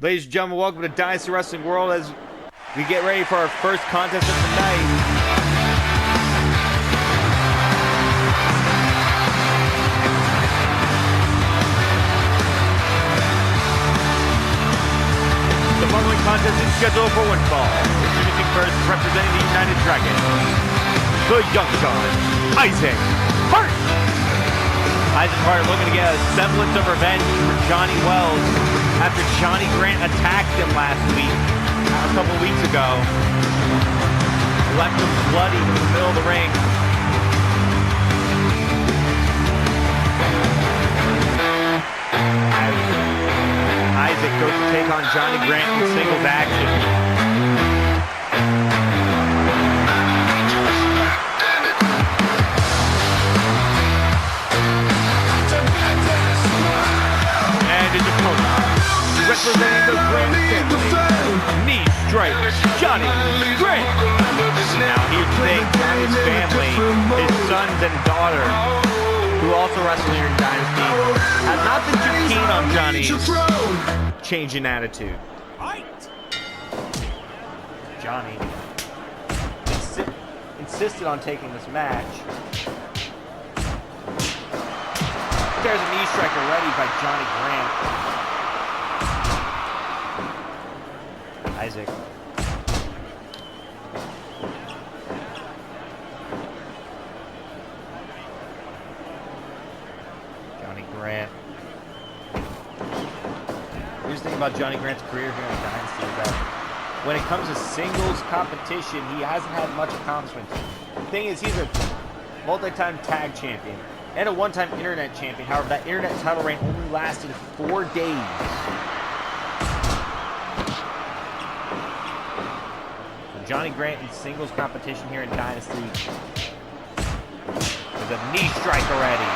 Ladies and gentlemen, welcome to Dynasty Wrestling World as we get ready for our first contest of the night. The following contest is scheduled for one fall. Introducing first, representing the United Dragon, the Young Gun, Isaac Hart. Isaac Hart looking to get a semblance of revenge for Johnny Wells after Johnny Grant attacked him last week, a couple weeks ago. Left him bloody in the middle of the ring. Isaac goes to take on Johnny Grant in singles action. Representing the Grant family, knee strike, Johnny Grant. Now here's the thing, Johnny's family, his sons and daughter, who also wrestle here in Dynasty, have not been too keen on Johnny's change in attitude. Johnny insisted on taking this match. There's a knee strike already by Johnny Grant. Isaac. Johnny Grant. Here's the thing about Johnny Grant's career here in Dynasty is that when it comes to singles competition, he hasn't had much accomplishment. The thing is, he's a multi-time tag champion and a one-time internet champion. However, that internet title reign only lasted 4 days. Johnny Grant in singles competition here in Dynasty. There's a knee strike already.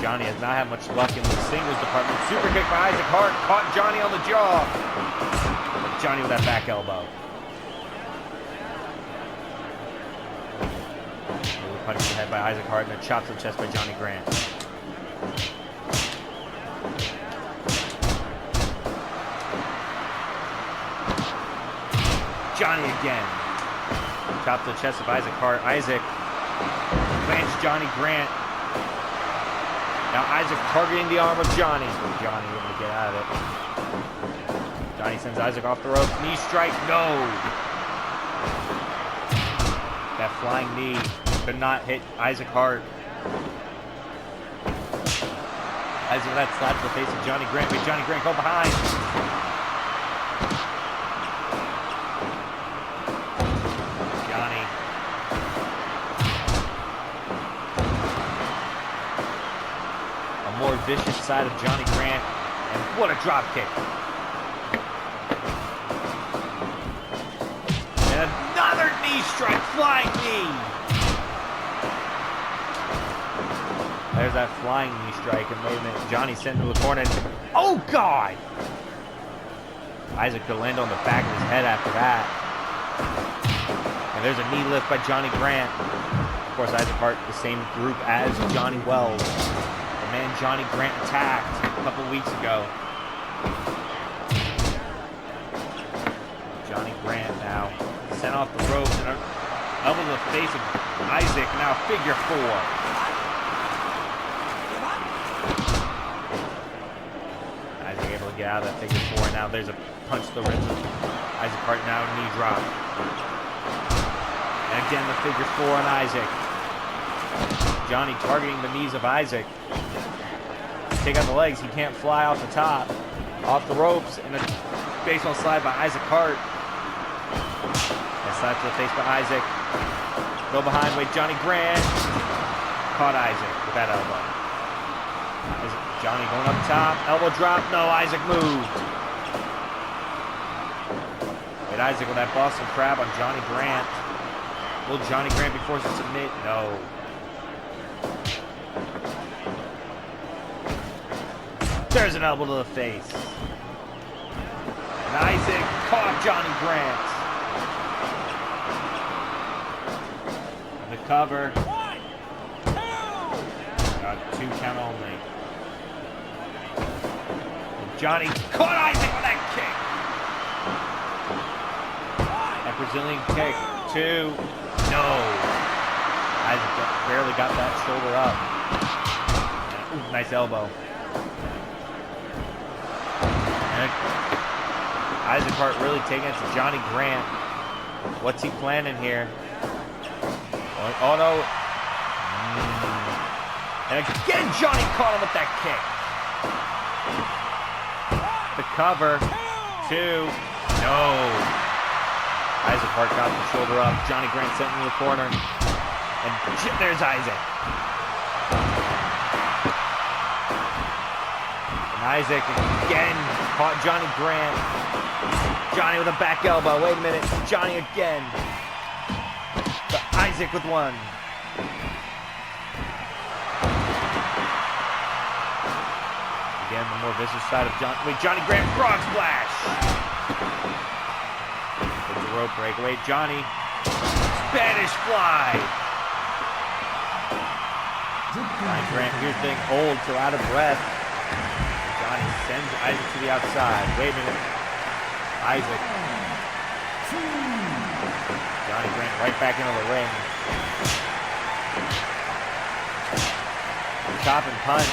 Johnny has not had much luck in the singles department. Super kick by Isaac Hart. Caught Johnny on the jaw. Johnny with that back elbow. Punch to the head by Isaac Hart and a chop to the chest by Johnny Grant. Johnny again. Chop to the chest of Isaac Hart. Isaac plants Johnny Grant. Now Isaac targeting the arm of Johnny. Johnny able to get out of it. Johnny sends Isaac off the ropes. Knee strike. No. That flying knee could not hit Isaac Hart. Isaac with that slap to the face of Johnny Grant. Made Johnny Grant go behind. Johnny. A more vicious side of Johnny Grant. And what a drop kick. And another knee strike. Flying knee. There's that flying knee strike, and wait a minute, Johnny sent him to the corner. Oh, God! Isaac could land on the back of his head after that. And there's a knee lift by Johnny Grant. Of course, Isaac Hart, the same group as Johnny Wells. The man Johnny Grant attacked a couple weeks ago. Johnny Grant now sent off the ropes and elbow to the face of Isaac. Now figure four. Get out of that figure four. Now there's a punch to the ribs of Isaac Hart. Now knee drop. And again the figure four on Isaac. Johnny targeting the knees of Isaac. Take out the legs. He can't fly off the top. Off the ropes. And a baseball slide by Isaac Hart. And slide to the face by Isaac. Go behind. Wait, Johnny Grant. Caught Isaac with that elbow. Johnny going up top, elbow drop, no, Isaac moved. Hit Isaac with that Boston Crab on Johnny Grant. Will Johnny Grant be forced to submit? No. There's an elbow to the face. And Isaac caught Johnny Grant. Cover. Got 2 count only. And Johnny caught Isaac with that kick. That Brazilian kick. 2. No. Isaac barely got that shoulder up. Ooh, nice elbow. And Isaac Hart really taking it to Johnny Grant. What's he planning here? Oh no. And again, Johnny caught him with that kick. The cover. 2. No. Isaac Hart got the shoulder up. Johnny Grant sent him to the corner. And there's Isaac. And Isaac again caught Johnny Grant. Johnny with a back elbow. Wait a minute. Johnny again. But Isaac with 1. Again, the more vicious side of Johnny Grant frog splash. There's a rope break. Wait, Johnny. Spanish fly. Johnny Grant, here's thing old, so out of breath. Johnny sends Isaac to the outside. Wait a minute. Isaac. Johnny Grant right back into the ring. Chop and punch.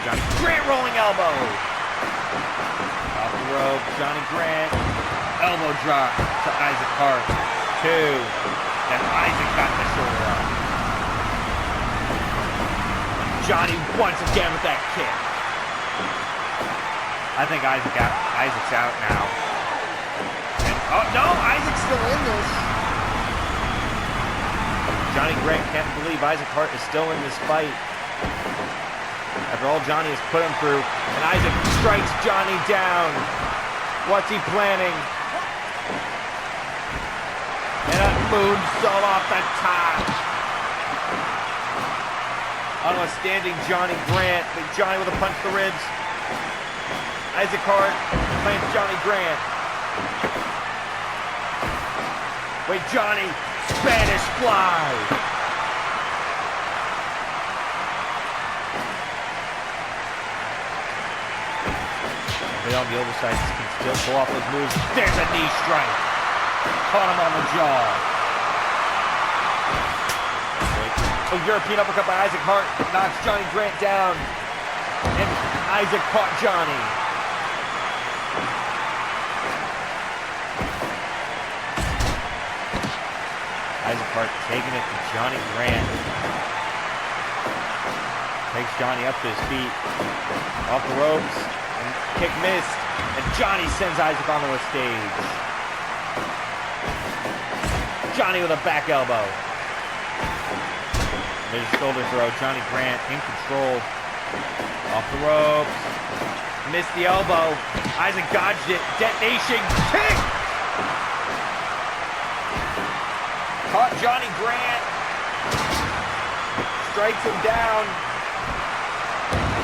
Johnny Grant rolling elbow. Off the rope, Johnny Grant. Elbow drop to Isaac Hart. 2. And Isaac got the shoulder up. Johnny once again with that kick. I think Isaac's out now. And oh no, Isaac's still in this. Johnny Grant can't believe Isaac Hart is still in this fight. After all Johnny has put him through, and Isaac strikes Johnny down. What's he planning? And a moonsault off the top. Outstanding Johnny Grant, but Johnny with a punch to the ribs. Isaac Hart plants Johnny Grant. Wait, Johnny, Spanish fly. But on the oversight, he can still pull off those moves. There's a knee strike. Caught him on the jaw. A European uppercut by Isaac Hart knocks Johnny Grant down. And Isaac caught Johnny. Isaac Hart taking it to Johnny Grant. Takes Johnny up to his feet. Off the ropes. And kick missed. And Johnny sends Isaac onto a stage. Johnny with a back elbow. There's a shoulder throw. Johnny Grant in control. Off the ropes. Missed the elbow. Isaac dodged it. Detonation kick! Caught Johnny Grant. Strikes him down.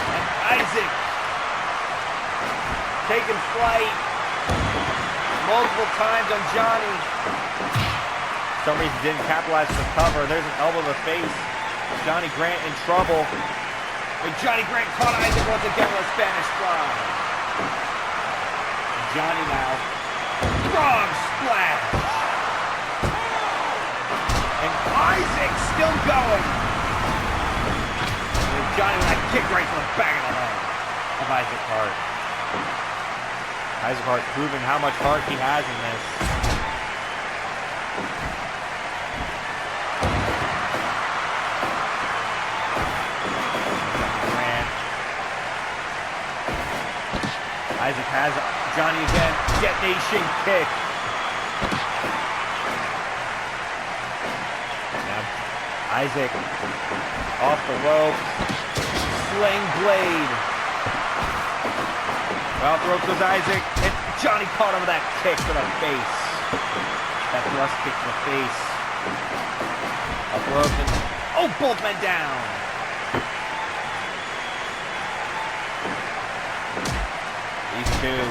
And Isaac taking flight multiple times on Johnny. For some reason didn't capitalize on the cover. There's an elbow to the face. Johnny Grant in trouble. And Johnny Grant caught Isaac once again with a Spanish fly. Johnny now. Frog splash. And Isaac still going. And Johnny with that kick right to the back of the head of Isaac Hart. Isaac Hart proving how much heart he has in this. Isaac has Johnny again. Detonation kick. Now Isaac off the ropes. Sling blade. Off the ropes goes Isaac. And Johnny caught him with that kick to the face. That thrust kick to the face. Off the ropes. And, oh, both men down. These two.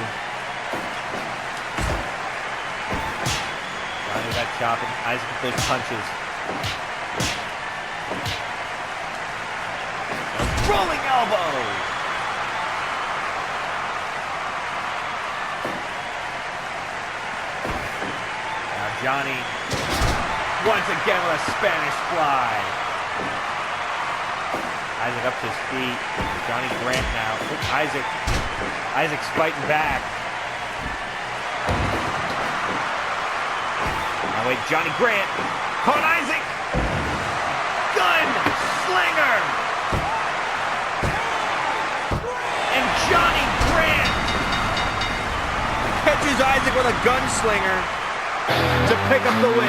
Johnny with that chopping Isaac with those punches. A rolling elbow. Johnny, once again with a Spanish fly. Isaac up to his feet. Johnny Grant now. Isaac's fighting back. Now wait, Johnny Grant. Caught Isaac. Gun slinger. And Johnny Grant catches Isaac with a gunslinger to pick up the win.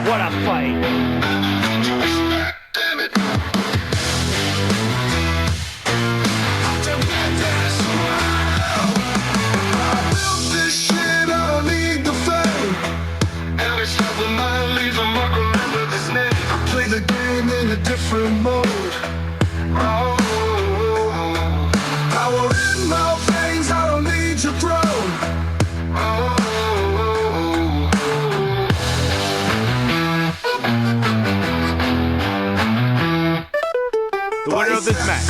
What a fight. Damn it. I built this shit, I don't need the fame. Every step of mine leaves a mark, remember this name. I play the game in a different mode. Oh. In my veins, I don't need your throne. The winner of this match,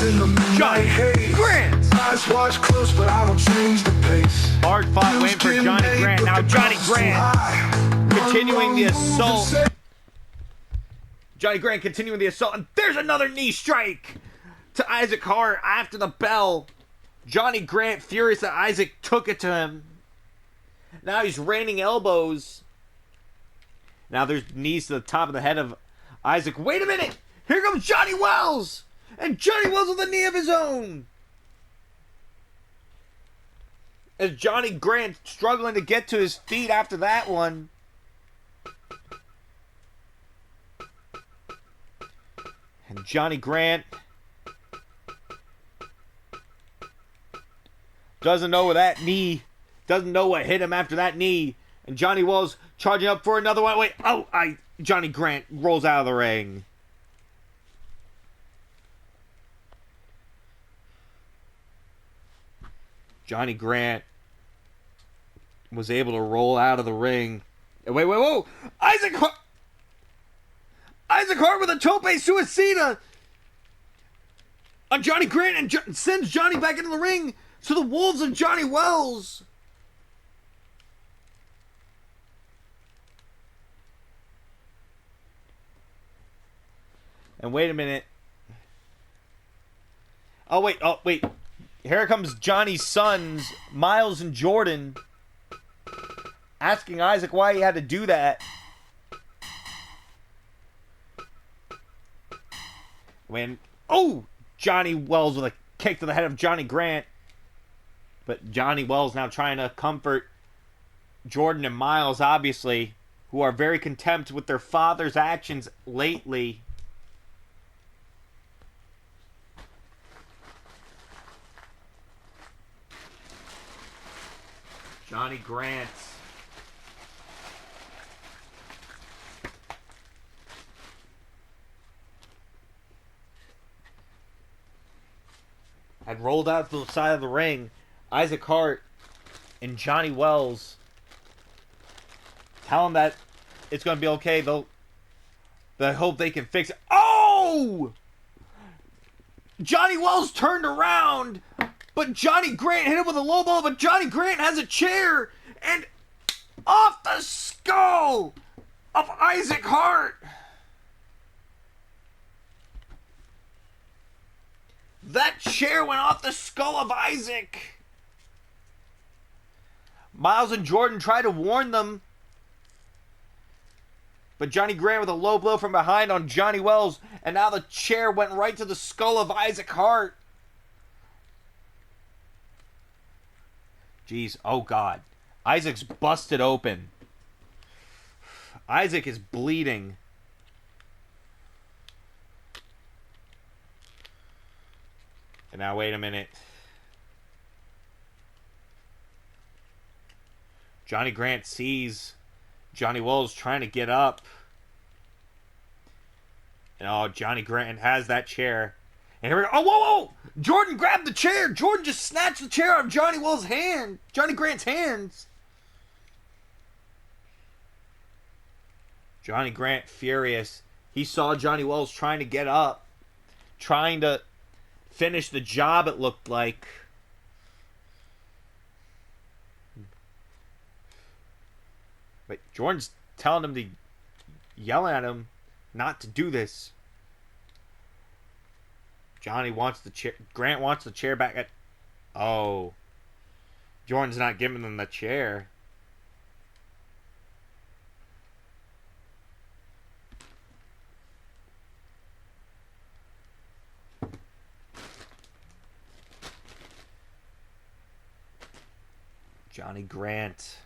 Johnny Grant. Eyes watch close, but I don't change the pace. Hard fought win for Johnny Grant. Now Johnny Grant continuing the assault. Johnny Grant continuing the assault, and there's another knee strike to Isaac Hart after the bell. Johnny Grant furious that Isaac took it to him. Now he's raining elbows. Now there's knees to the top of the head of Isaac. Wait a minute! Here comes Johnny Wells! And Johnny Wells with a knee of his own! As Johnny Grant struggling to get to his feet after that one. And Johnny Grant doesn't know where that knee, doesn't know what hit him after that knee. And Johnny Wells charging up for another one. Wait, Johnny Grant rolls out of the ring. Johnny Grant was able to roll out of the ring. Wait, whoa! Isaac Hart with a tope suicida on Johnny Grant and sends Johnny back into the ring. So the Wolves of Johnny Wells. And wait a minute. Oh, wait. Here comes Johnny's sons, Miles and Jordan, asking Isaac why he had to do that. Johnny Wells with a kick to the head of Johnny Grant. But Johnny Wells now trying to comfort Jordan and Miles, obviously, who are very contempt with their father's actions lately. Johnny Grant had rolled out to the side of the ring. Isaac Hart and Johnny Wells tell him that it's going to be okay. They hope they can fix it. Oh! Johnny Wells turned around, but Johnny Grant hit him with a low blow, but Johnny Grant has a chair, and off the skull of Isaac Hart. That chair went off the skull of Isaac. Miles and Jordan tried to warn them, but Johnny Grant with a low blow from behind on Johnny Wells, and now the chair went right to the skull of Isaac Hart. Jeez, oh God. Isaac's busted open. Isaac is bleeding. And now, wait a minute. Johnny Grant sees Johnny Wells trying to get up. And Johnny Grant has that chair. And here we go. Oh, whoa, whoa! Jordan grabbed the chair. Jordan just snatched the chair out of Johnny Wells' hand. Johnny Grant's hands. Johnny Grant furious. He saw Johnny Wells trying to get up. Trying to finish the job, it looked like. But Jordan's telling him to yell at him not to do this. Johnny wants the chair. Grant wants the chair back at. Oh. Jordan's not giving them the chair. Johnny Grant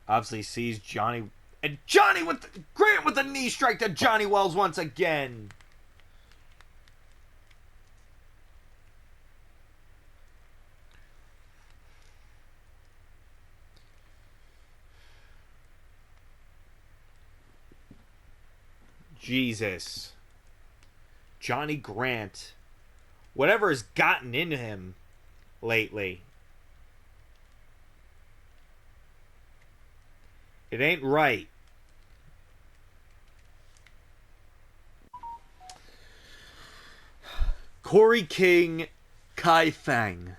obviously sees Johnny. And Johnny with Grant with a knee strike to Johnny Wells once again. Jesus. Johnny Grant. Whatever has gotten into him lately. It ain't right. Corey King, Kai Fang.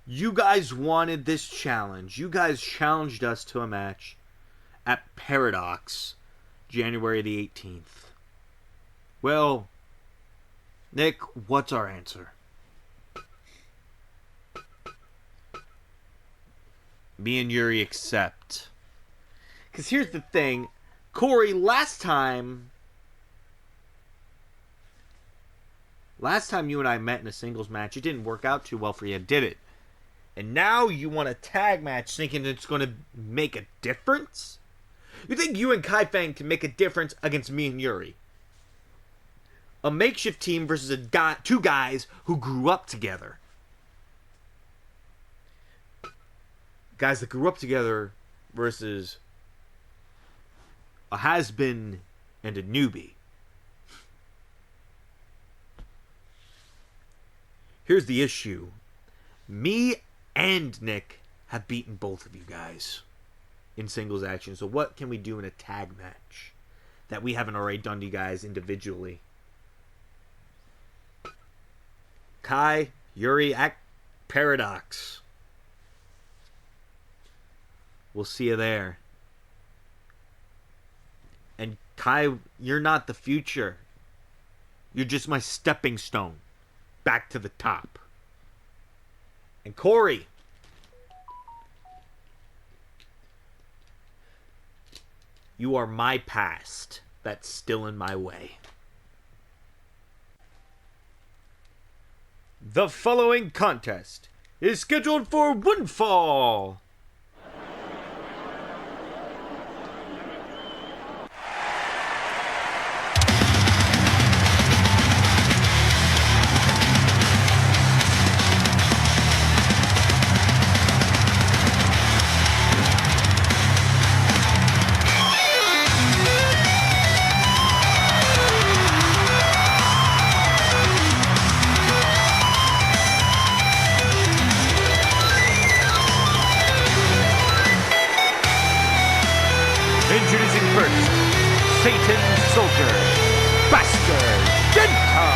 You guys wanted this challenge. You guys challenged us to a match at Paradox, January the 18th. Well, Nick, what's our answer? Me and Yuri accept. Because here's the thing. Corey, last time you and I met in a singles match, it didn't work out too well for you, did it? And now you want a tag match thinking it's going to make a difference? You think you and Kai Fang can make a difference against me and Yuri? A makeshift team versus two guys who grew up together. Guys that grew up together versus a has-been and a newbie. Here's the issue. Me and Nick have beaten both of you guys in singles action. So what can we do in a tag match that we haven't already done to you guys individually? Kai, Yuri, at Paradox. We'll see you there. And Kai, you're not the future. You're just my stepping stone back to the top. And Corey, you are my past that's still in my way. The following contest is scheduled for one fall. Introducing first, Satan Soldier, Bastard Genta.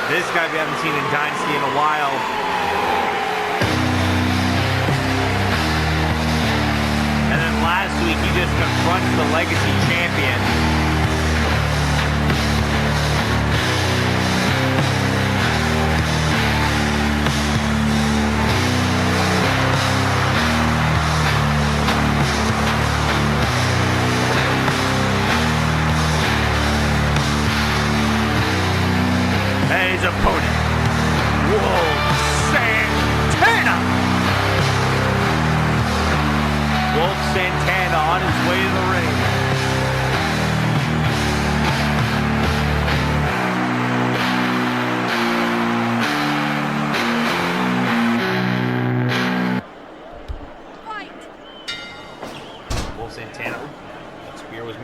This guy we haven't seen in Dynasty in a while. Last week, he just confronts the Legacy Champion. And his opponent, Wolf Santana. Wolf Santana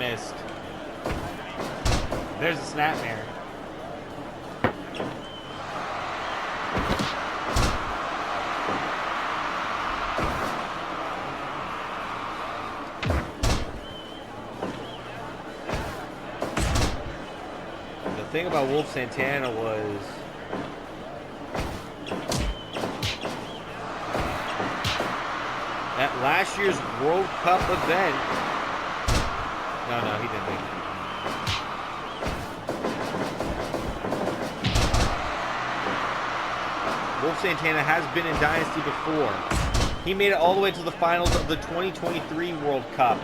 missed. There's a snapmare. The thing about Wolf Santana was at last year's World Cup event. No, he didn't make it. Wolf Santana has been in Dynasty before. He made it all the way to the finals of the 2023 World Cup.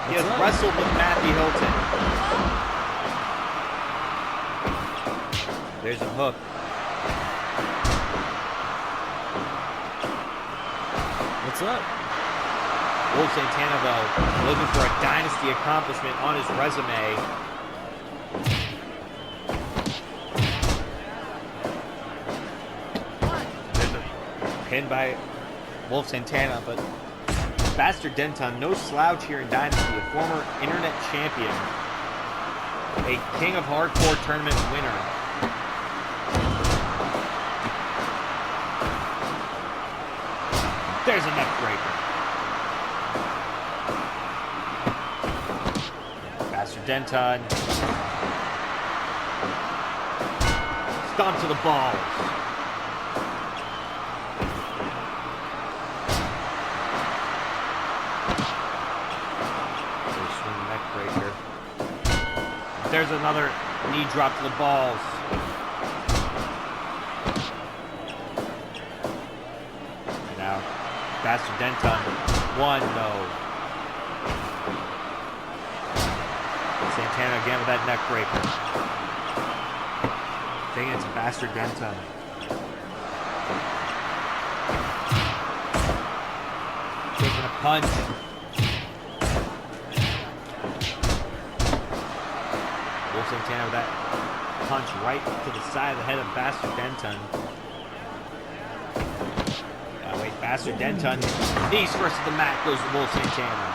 He has wrestled with Matthew Hilton. There's a hook. What's up? Wolf Santana, though, looking for a Dynasty accomplishment on his resume. There's a pin by Wolf Santana, but Bastard Denton, no slouch here in Dynasty, a former internet champion, a King of Hardcore tournament winner. There's a neck breaker. Bastard Denton. Stomp to the balls. Swing neck breaker. There's another knee drop to the balls. And now Bastard Denton, 1, no. Santana again with that neck breaker. Taking it to Bastard Denton. Taking a punch. Wolf Santana with that punch right to the side of the head of Bastard Denton. Wait, Bastard Denton. Knees first to the mat goes to Wolf Santana.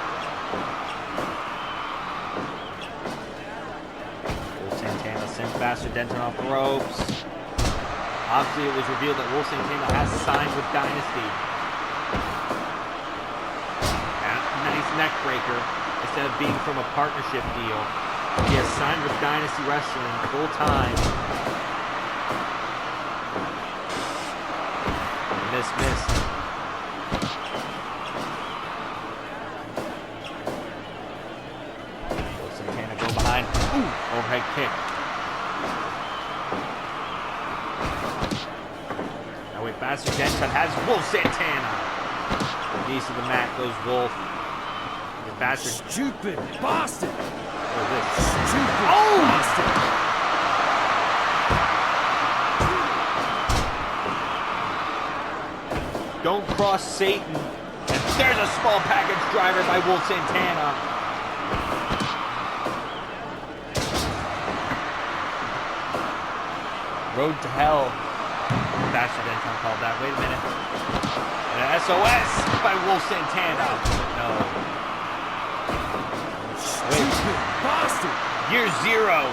Wolf Santana sends Bastard Denton off the ropes. Obviously, it was revealed that Wolf Santana has signed with Dynasty. Nice neck breaker. Instead of being from a partnership deal, he has signed with Dynasty Wrestling full time. Missed. Go behind. Ooh, overhead kick. Now wait, Bastard Denton has Wolf Santana. Knees to the mat goes Wolf. And Bastard. Stupid Boston. Stupid Boston. Don't cross Satan. And there's a small package driver by Wolf Santana. Road to Hell. Bastard Denton called that. Wait a minute. And an SOS by Wolf Santana. No. Wait. Stupid Boston. Year 0.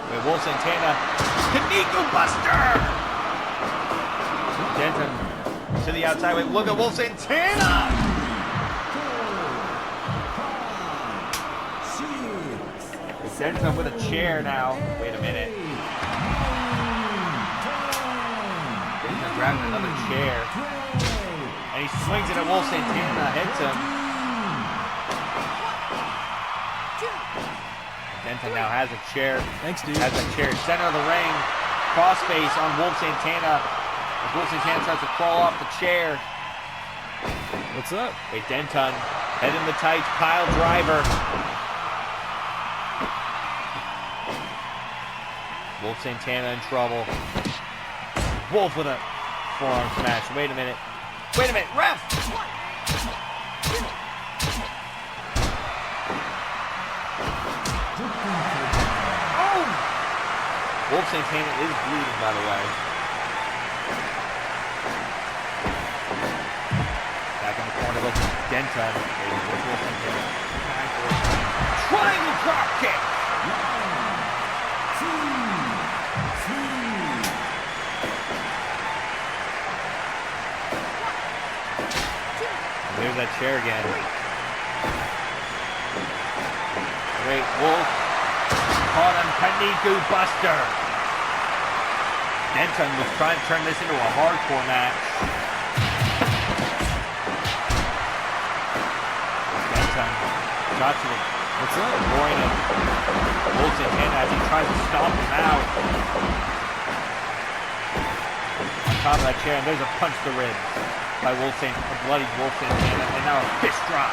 Wait, Wolf Santana. Kaneko Buster. Denton to the outside. Wait, look at Wolf Santana. Denton with a chair now. Wait a minute. Denton grabbing another chair. And he swings it at Wolf Santana. Hits him. Denton now has a chair. Thanks, dude. Has a chair. Center of the ring. Crossface on Wolf Santana. As Wolf Santana starts to crawl off the chair. What's up? Wait, Denton. Head in the tights. Pile driver. Wolf Santana in trouble. Wolf with a forearm smash. Wait a minute. Wait a minute. Ref! Oh! Wolf Santana is bleeding, by the way. Back in the corner, look, Denton. Wolf Santana. Triangle drop kick. There's that chair again. Great Wolf. Caught him, Kaniku Buster. Denton was trying to turn this into a hardcore match. Denton shot to the groin of Wolf Santana as he tries to stomp him out. On top of that chair, and there's a punch to the ribs by a bloody Wolf Santana, and now a fist drop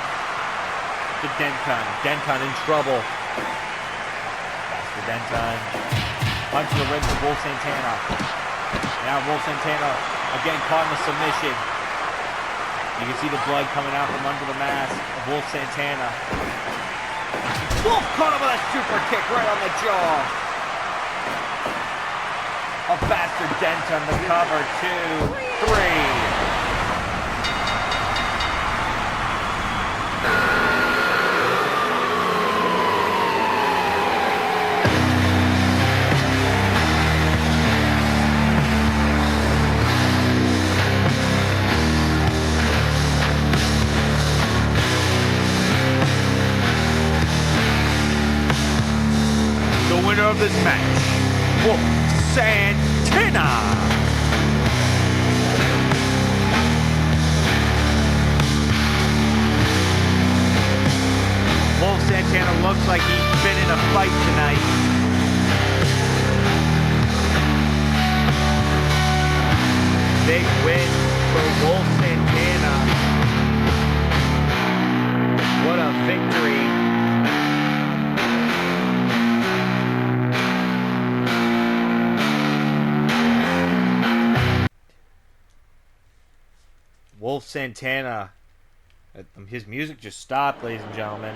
to Denton. Denton in trouble. Denton. Punch to the ribs of Wolf Santana. Now Wolf Santana again caught in the submission. You can see the blood coming out from under the mask of Wolf Santana. Wolf caught him with a super kick right on the jaw. A bastard Denton, the cover, 2, 3. Of this match, Wolf Santana. Wolf Santana looks like he's been in a fight tonight. Big win for Wolf Santana. What a victory. Wolf Santana. His music just stopped, ladies and gentlemen.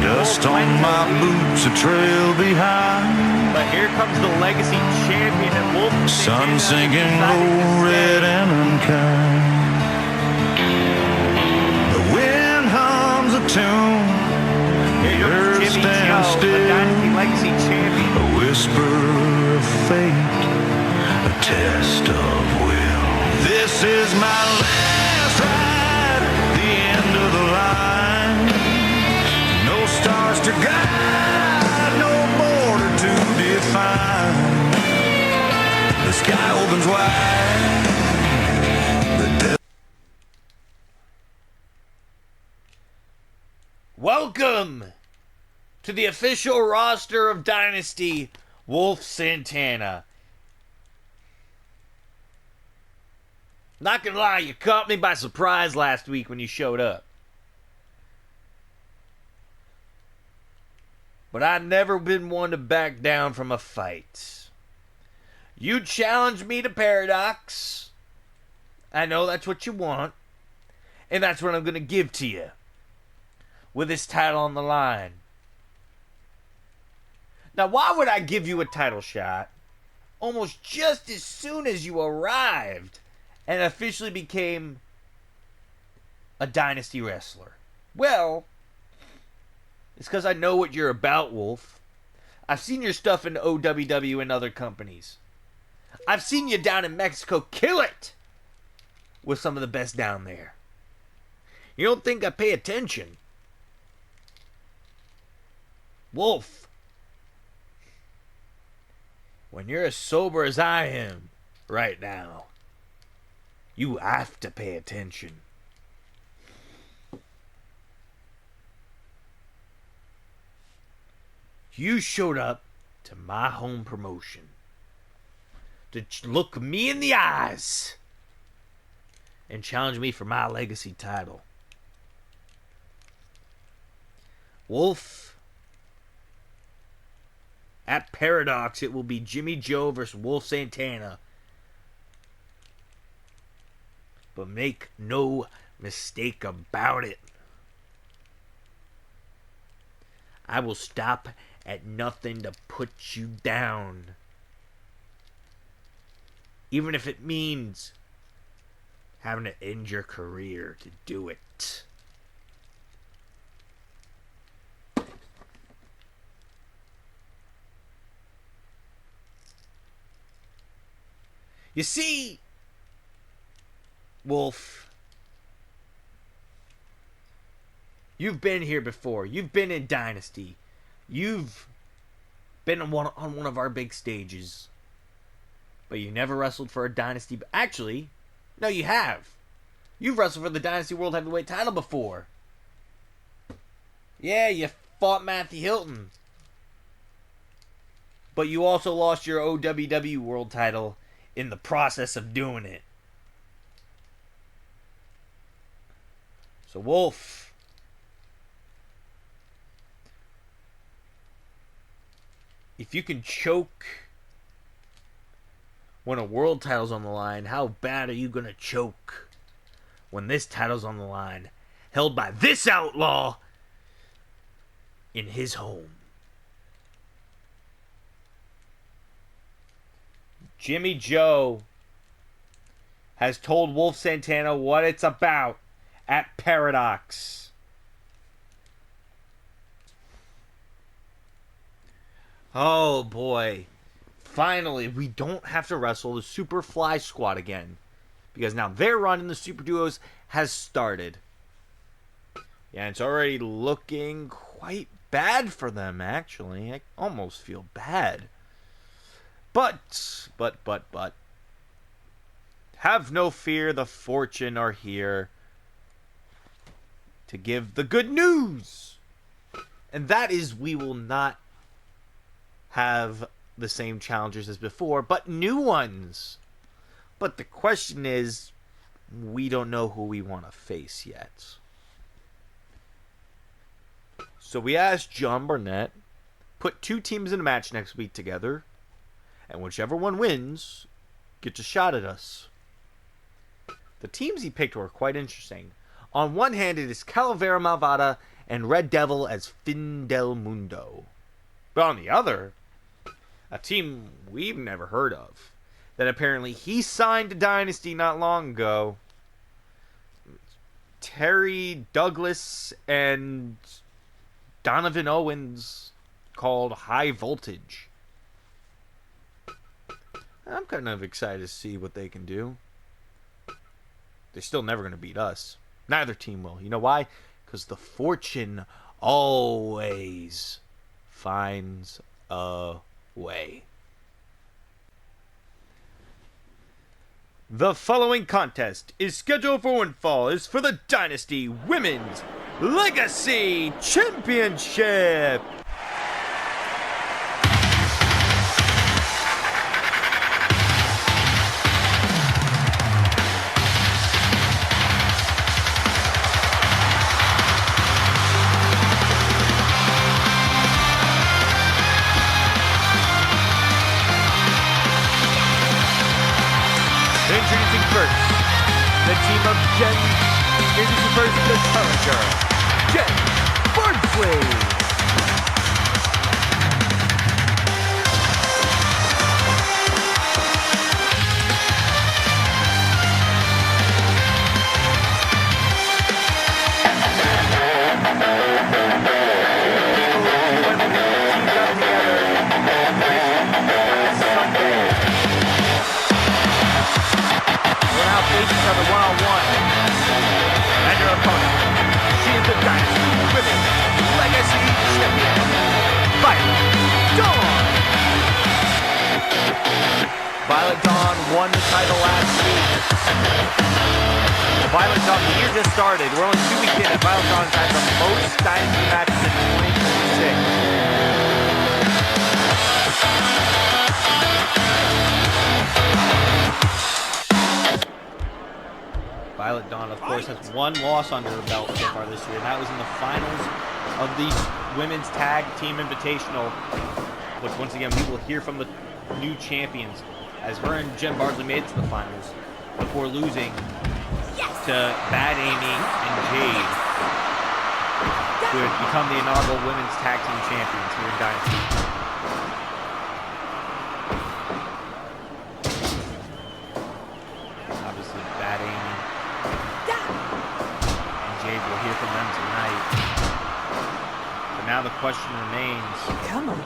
Dust on my boots, a trail behind. But here comes the legacy champion at Wolf Santana. Sun sinking low, red and unkind. The wind hums a tune. The earth stands still. The Dynasty legacy champion. A whisper of fate, a test of will. This is my last ride, the end of the line. No stars to guide, no border to define. The sky opens wide. Welcome to the official roster of Dynasty, Wolf Santana. Not gonna lie, you caught me by surprise last week when you showed up. But I've never been one to back down from a fight. You challenged me to Paradox. I know that's what you want. And that's what I'm going to give to you. With this title on the line. Now, why would I give you a title shot almost just as soon as you arrived and officially became a Dynasty wrestler? Well, it's because I know what you're about, Wolf. I've seen your stuff in OWW and other companies. I've seen you down in Mexico kill it with some of the best down there. You don't think I pay attention? Wolf, when you're as sober as I am right now, you have to pay attention. You showed up to my home promotion to look me in the eyes and challenge me for my legacy title. Wolf, At Paradox, it will be Jimmy Joe versus Wolf Santana. But make no mistake about it, I will stop at nothing to put you down. Even if it means having to end your career to do it. You see, Wolf, you've been here before. You've been in Dynasty. You've been on one of our big stages. But you never wrestled for a Dynasty. Actually, no, you have. You've wrestled for the Dynasty World Heavyweight title before. Yeah, you fought Matthew Hilton. But you also lost your OWW World title in the process of doing it. So, Wolf, if you can choke when a world title's on the line, how bad are you going to choke when this title's on the line, held by this outlaw in his home? Jimmy Joe has told Wolf Santana what it's about at Paradox. Oh boy. Finally, we don't have to wrestle the Superfly Squad again. Because now their run in the Super Duos has started. Yeah, it's already looking quite bad for them, actually. I almost feel bad. But. Have no fear, the Fortune are here to give the good news. And that is, we will not have the same challengers as before, but new ones. But the question is, we don't know who we want to face yet. So we asked John Barnett, put 2 teams in a match next week together, and whichever one wins gets a shot at us. The teams he picked were quite interesting. On one hand, it is Calavera Malvada and Red Devil as Fin del Mundo. But on the other, a team we've never heard of, that apparently he signed to Dynasty not long ago. Terry Douglas and Donovan Owens, called High Voltage. I'm kind of excited to see what they can do. They're still never going to beat us. Neither team will. You know why? Because the Fortune always finds a way. The following contest is scheduled for one fall is for the Dynasty Women's Legacy Championship. Introducing first, the team of Jen. Introducing first, the challenger, Jen Bardsley. Another one-on-one. And your opponent, she is the Dynasty Women's Legacy Champion, Violet Dawn. Violet Dawn won the title last week. Well, Violet Dawn, the year just started. We're only 2 weeks in, and Violet Dawn's had the most Dynasty matches in 2026. Violet Dawn, of course, has one loss under her belt so far this year, and that was in the finals of the Women's Tag Team Invitational which once again we will hear from the new champions as her and Jen Bardsley made it to the finals before losing to Bad Amy and Jade, who had become the inaugural women's tag team champions here in Dynasty. Obviously, Bad Amy and Jade, will hear from them tonight. But now the question remains. Come on.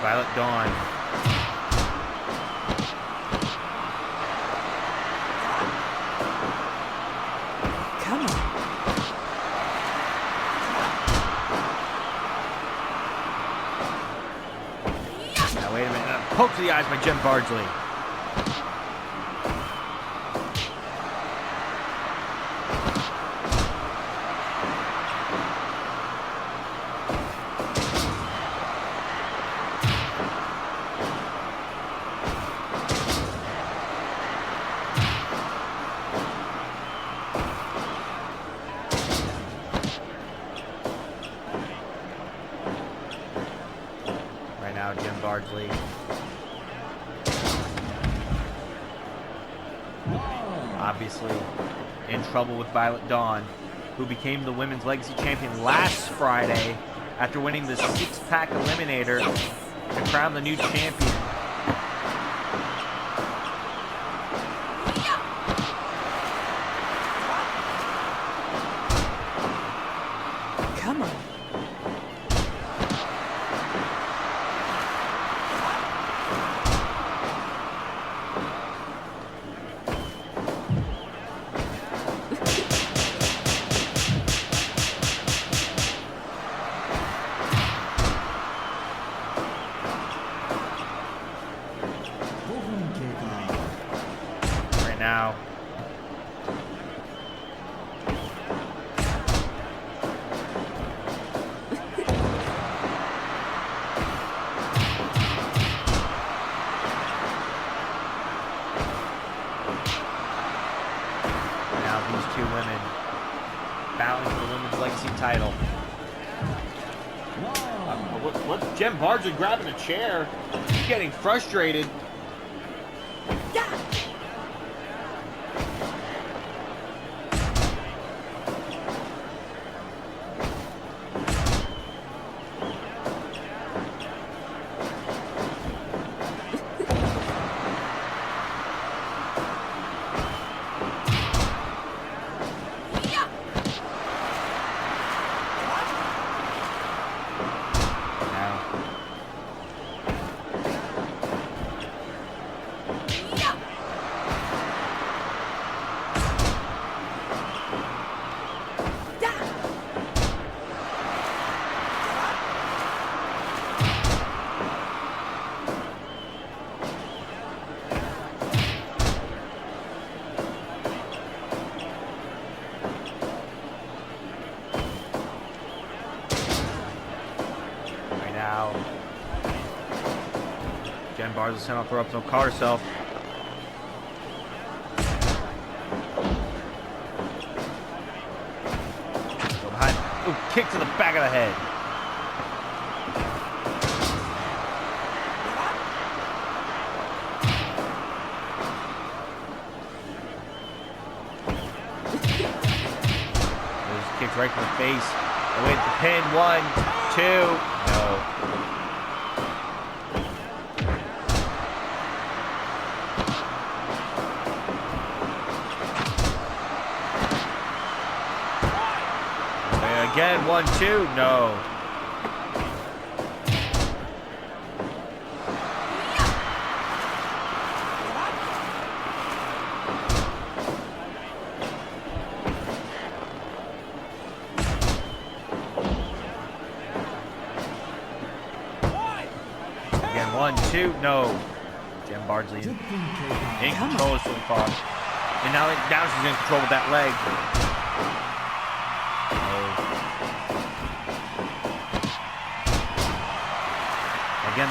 Violet Dawn. Come on. Now wait a minute. Poke to the eyes by Jen Bardsley. Jen Bardsley. Obviously in trouble with Violet Dawn, who became the Women's Legacy Champion last Friday after winning the six-pack eliminator to crown the new champion. Come on. Now these two women battling for the Women's Legacy title. What's Jen Bardsley grabbing a chair? She's getting frustrated. Jen Bardsley sent off the ropes, don't caught herself. Go behind. Ooh, kick to the back of the head. There's kicked right to the face. Away at the pin. 1, 2. No. Again, 1, 2, no. Again, 1, 2, no. Jen Bardsley in control so far. And now she's in control with that leg.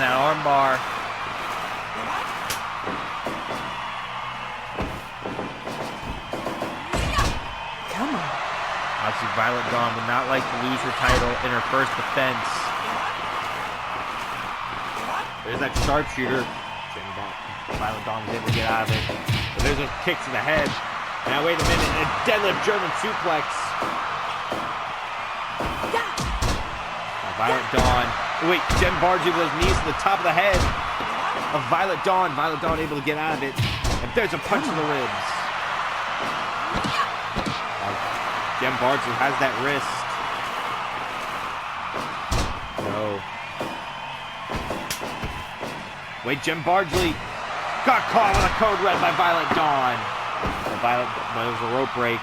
that armbar. Come on. Obviously, Violet Dawn would not like to lose her title in her first defense. There's that sharpshooter. Violet Dawn was able to get out of it. But there's a kick to the head. Now, wait a minute. A deadlift German suplex. Violet Dawn. Wait, Jen Bardsley with his knees to the top of the head of Violet Dawn. Violet Dawn able to get out of it. And there's a punch in the ribs. Jen Bardsley has that wrist. No. Wait, Jen Bardsley got caught with a code red by Violet Dawn. It was a rope break.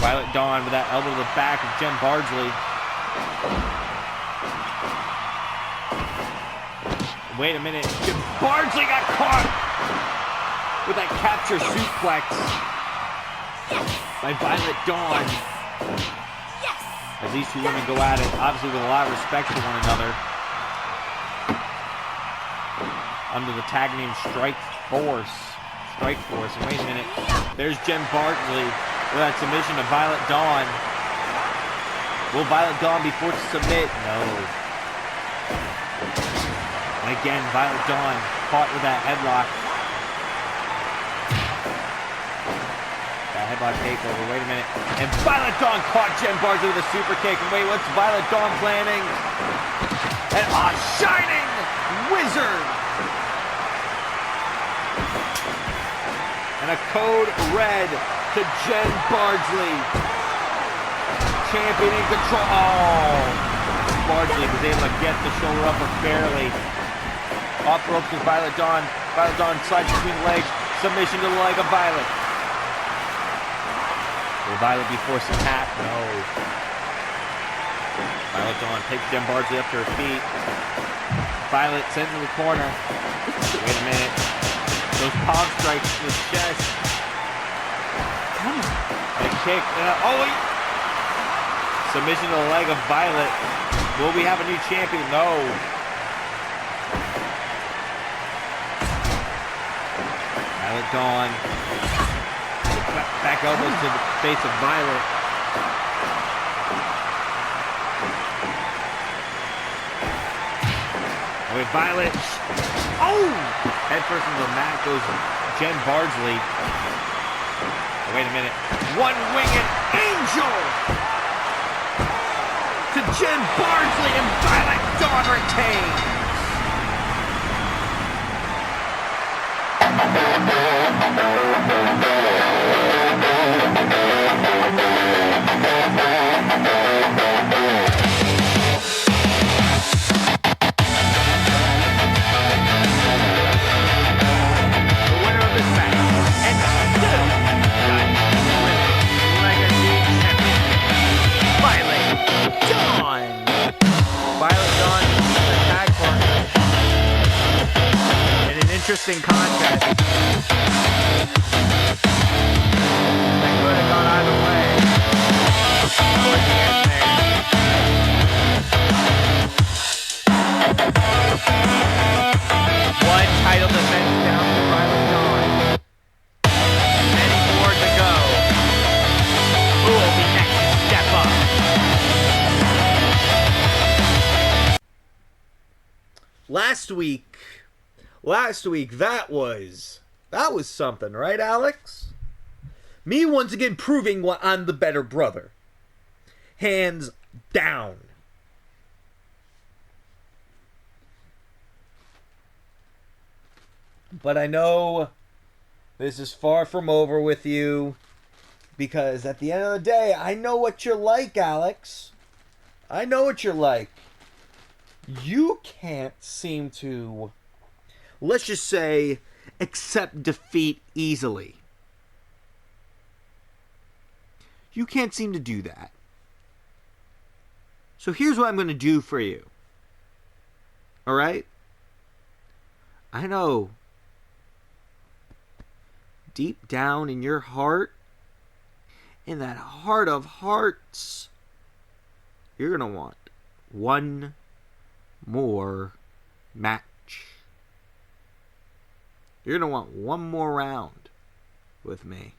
Violet Dawn with that elbow to the back of Jen Bardsley. Wait a minute. Jen Bardsley got caught with that capture suplex by Violet Dawn. As these two women go at it, obviously with a lot of respect for one another. Under the tag name Strike Force. And wait a minute. There's Jen Bardsley with that submission to Violet Dawn. Will Violet Dawn be forced to submit? No. And again, Violet Dawn caught with that headlock. That headlock takeover. Wait a minute. And Violet Dawn caught Jen Bardsley with a super kick. And wait, what's Violet Dawn planning? And a shining wizard. And a code red to Jen Bardsley. Champion in control. Oh. Bardsley was able to get the shoulder up barely. Off the ropes with Violet Dawn. Violet Dawn slides between the legs. Submission to the leg of Violet. Will Violet be forced to tap? No. Violet Dawn takes Jen Bardsley up to her feet. Violet sent to the corner. Wait a minute. Those palm strikes to the chest. Come on. And a kick. And wait. Submission to the leg of Violet. Will we have a new champion? No. Violet Dawn. Back elbows to the face of Violet. With Violet. Oh! Head first into the mat goes Jen Bardsley. Oh, wait a minute. One-winged angel to Jen Bardsley, and Violet Dawn retains. Interesting contest. That could have gone either way. Towards the end there. One title defense down for Violet Dawn. Many more to go. Who will be next to step up? Last week, that was something, right, Alex? Me once again proving I'm the better brother. Hands down. But I know this is far from over with you, because at the end of the day, I know what you're like, Alex. I know what you're like. You can't seem to, let's just say, accept defeat easily. You can't seem to do that. So here's what I'm going to do for you. Alright? I know, deep down in your heart, in that heart of hearts, you're going to want one more match. You're going to want one more round with me.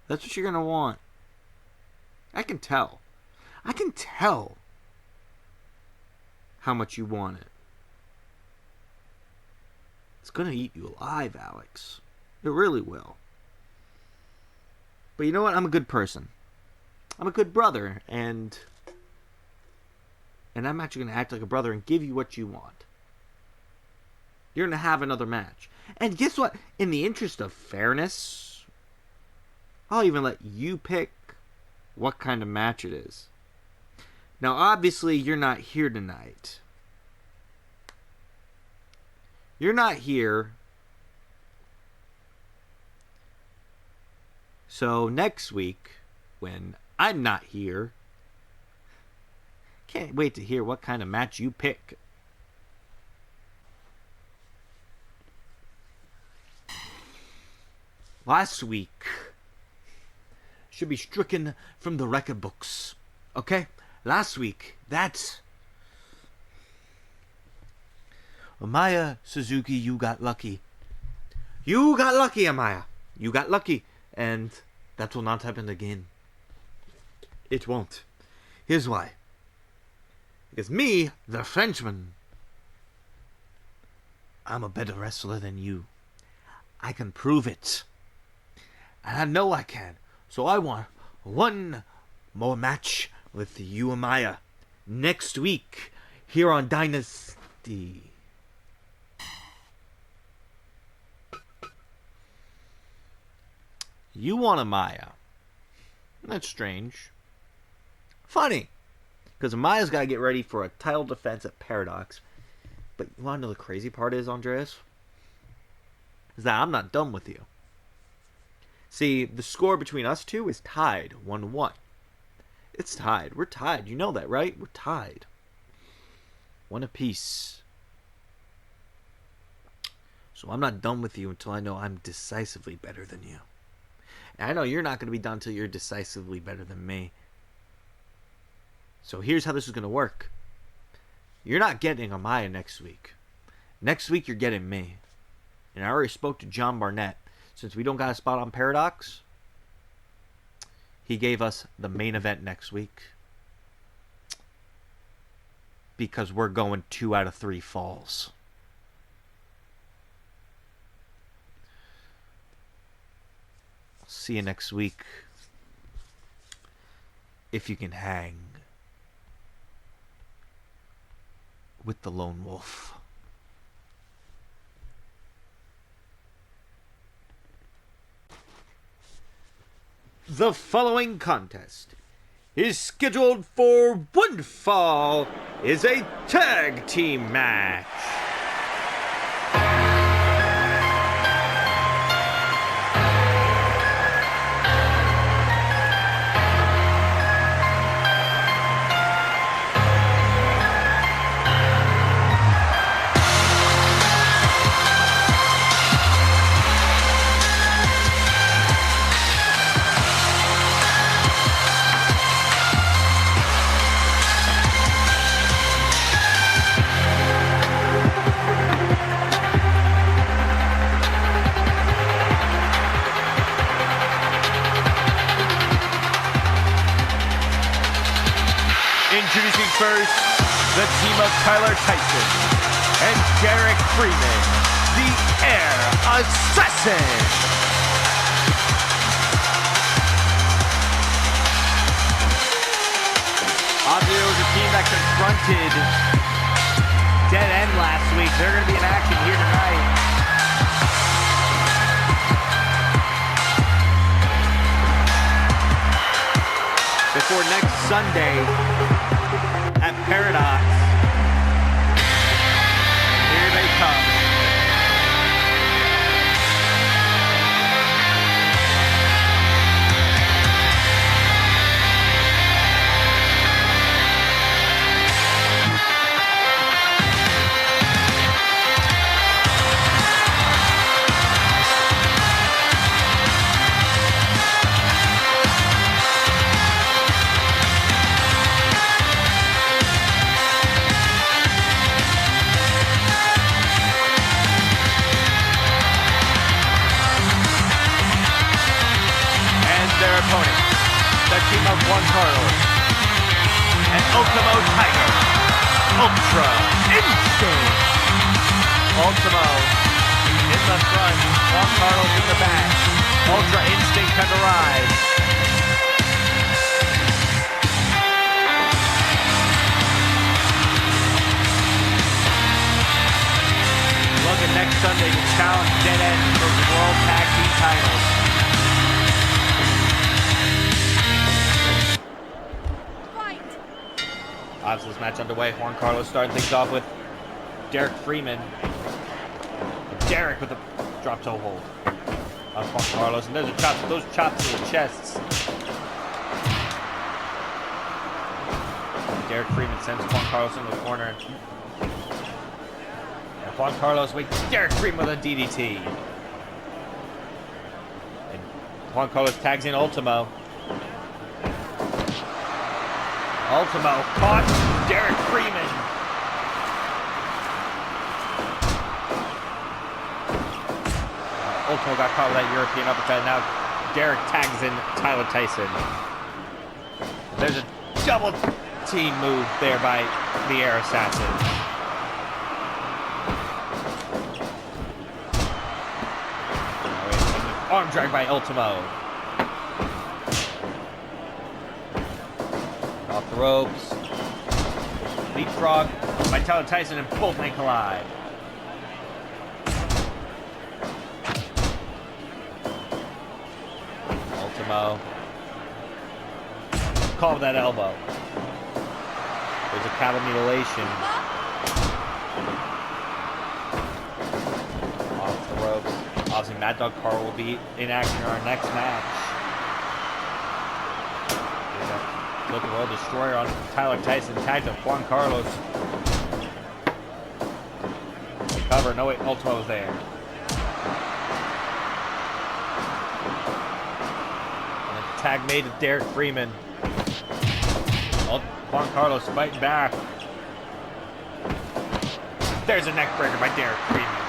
That's what you're going to want. I can tell. I can tell how much you want it. It's going to eat you alive, Alex. It really will. But you know what? I'm a good person. I'm a good brother, and I'm actually going to act like a brother and give you what you want. You're going to have another match. And guess what? In the interest of fairness, I'll even let you pick what kind of match it is. Now, obviously, you're not here tonight. You're not here. So next week, when I'm not here, can't wait to hear what kind of match you pick. Last week should be stricken from the record books. Okay? Last week, that's Amaya Suzuki, you got lucky. You got lucky, Amaya. You got lucky. And that will not happen again. It won't. Here's why. Because me, the Frenchman, I'm a better wrestler than you. I can prove it. And I know I can. So I want one more match with you, Amaya, next week here on Dynasty. You want Amaya. That's strange. Funny. Because Amaya's got to get ready for a title defense at Paradox. But you want to know the crazy part is, Andreas? Is that I'm not done with you. See, the score between us two is tied 1-1. It's tied. We're tied. You know that, right? We're tied. One apiece. So I'm not done with you until I know I'm decisively better than you. And I know you're not going to be done until you're decisively better than me. So here's how this is going to work. You're not getting Amaya next week. Next week you're getting me. And I already spoke to John Barnett. Since we don't got a spot on Paradox, he gave us the main event next week. Because we're going 2 out of 3 falls. See you next week. If you can hang with the lone wolf. The following contest is scheduled for one fall, is a tag team match. Introducing first, the team of Tyler Tyson and Derek Freeman, the Air Assassin. Obviously, it was a team that confronted Dead End last week. They're going to be in action here tonight. Before next Sunday at Paradox. Here they come. of Juan Carlos. And Ultimo Tiger. Ultra Instinct. Ultimo in the front. Juan Carlos in the back. Ultra Instinct has arrived. Looking next Sunday to challenge Dead End for the World Tag Team titles. Obviously, this match underway. Juan Carlos starting things off with Derek Freeman. Derek with a drop toe hold on Juan Carlos, and there's a chop. Those chops to the chests. Derek Freeman sends Juan Carlos into the corner. And Juan Carlos waits Derek Freeman with a DDT. And Juan Carlos tags in Ultimo. Ultimo caught Derek Freeman. Ultimo got caught with that European uppercut. Now Derek tags in Tyler Tyson. There's a double team move there by the Air Assassin. Arm drag by Ultimo. Off the ropes. Leapfrog by Tyler Tyson, and both men collide. Ultimo. Call that elbow. There's a cattle mutilation. Off the ropes. Obviously, Mad Dog Carl will be in action in our next match. Look at World Destroyer on Tyler Tyson. Tagged up Juan Carlos. Cover. No, wait. Ultimo was there. And a tag made to Derek Freeman. Juan Carlos fighting back. There's a neck breaker by Derek Freeman.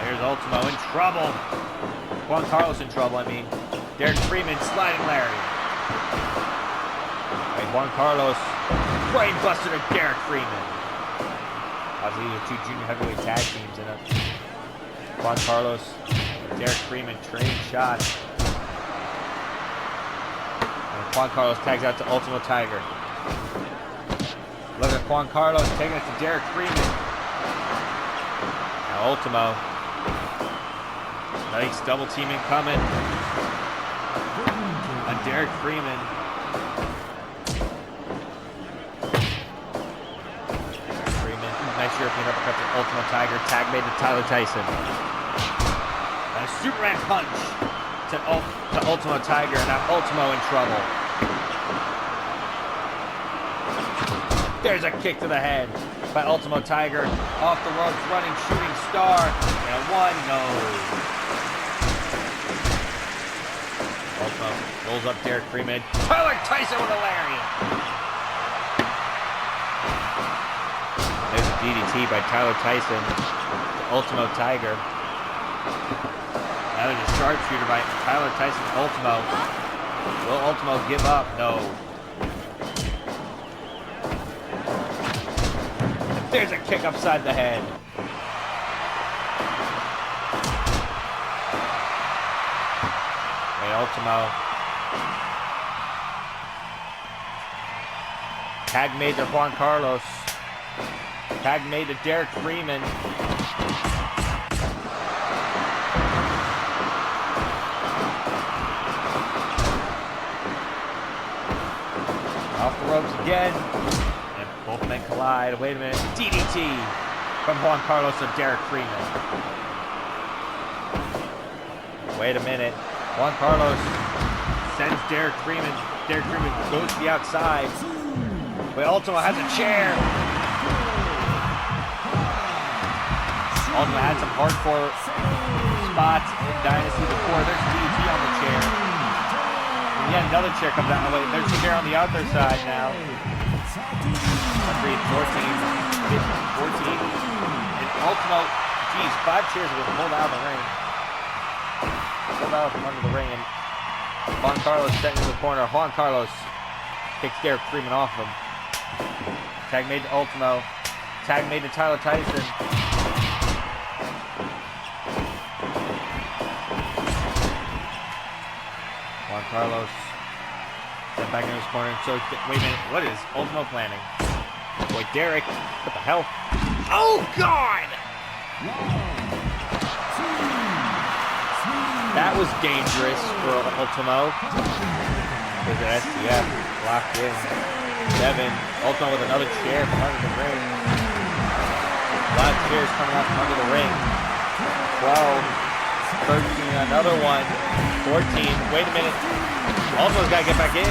There's Ultimo in trouble. Juan Carlos in trouble, I mean. Derek Freeman sliding Larry. Right, Juan Carlos brain buster to Derek Freeman. Obviously, these are two junior heavyweight tag teams in it. Juan Carlos, Derek Freeman trading shots. And Juan Carlos tags out to Ultimo Tiger. Look at Juan Carlos taking it to Derek Freeman. Now Ultimo. Nice double team incoming on Derek Freeman. Derek Freeman, nice European uppercut to Ultimo Tiger. Tag made to Tyler Tyson. And a Superman punch to Ultimo Tiger. Now Ultimo in trouble. There's a kick to the head by Ultimo Tiger. Off the ropes, running shooting star. And a 1-0. Ultimo rolls up Derek Freeman. Tyler Tyson with a lariat. There's a DDT by Tyler Tyson to Ultimo Tiger. Now there's a sharpshooter by Tyler Tyson to Ultimo. Will Ultimo give up? No. And there's a kick upside the head. Ultimo. Tag made to Juan Carlos. Tag made to Derek Freeman. Off the ropes again. And both men collide. Wait a minute. DDT from Juan Carlos to Derek Freeman. Wait a minute. Juan Carlos sends Derek Freeman. Derek Freeman goes to the outside. But Ultimo has a chair. Ultimo had some hardcore spots in Dynasty before. There's DDT on the chair. And yet another chair comes out. Oh, wait, there's a chair on the other side now. 14. And Ultimo, geez, 5 chairs have been pulled out of the ring. Slip out from under the ring, and Juan Carlos setting in the corner. Juan Carlos kicks Derek Freeman off him. Tag made to Ultimo. Tag made to Tyler Tyson. Juan Carlos set back in his corner. So, wait a minute. What is Ultimo planning? Boy, Derek. What the hell? Oh, God! That was dangerous for Ultimo. There's an STF locked in. 7. Ultimo with another chair from under the ring. A lot of chairs coming out from under the ring. 12. 13. Another one. 14. Wait a minute. Ultimo's got to get back in.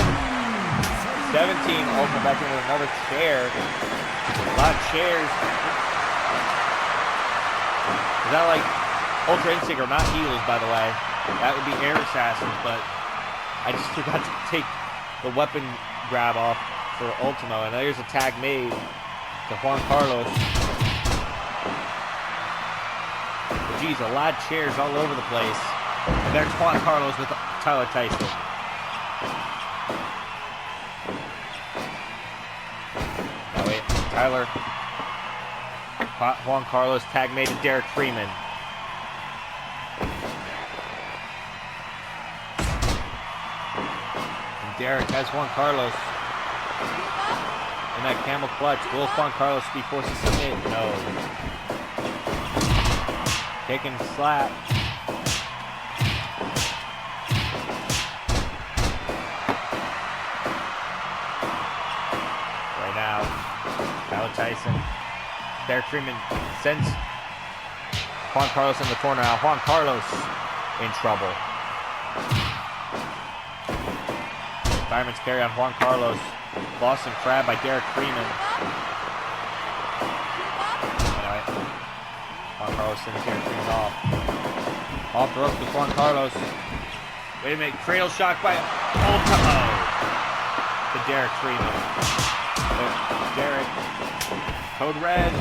17. Ultimo back in with another chair. A lot of chairs. Is that like Ultra Instinct are not heels, by the way? That would be air assassins, but I just forgot to take the weapon grab off for Ultimo. And there's a tag made to Juan Carlos. But geez, a lot of chairs all over the place. And there's Juan Carlos with Tyler Tyson. Now wait, Tyler. Juan Carlos tag made to Derek Freeman. Derek has Juan Carlos in that camel clutch. Will Juan Carlos be forced to submit? No. Kick and slap. Right now, Tyler Tyson. Derek Freeman sends Juan Carlos in the corner. Now Juan Carlos in trouble. Fireman's carry on Juan Carlos. Boston Crab by Derek Freeman. Alright. Juan Carlos sends Derek Freeman off. Off the ropes with Juan Carlos. Wait a minute. Cradle shock by Ultimo to Derek Freeman. Derek. Code red. 1,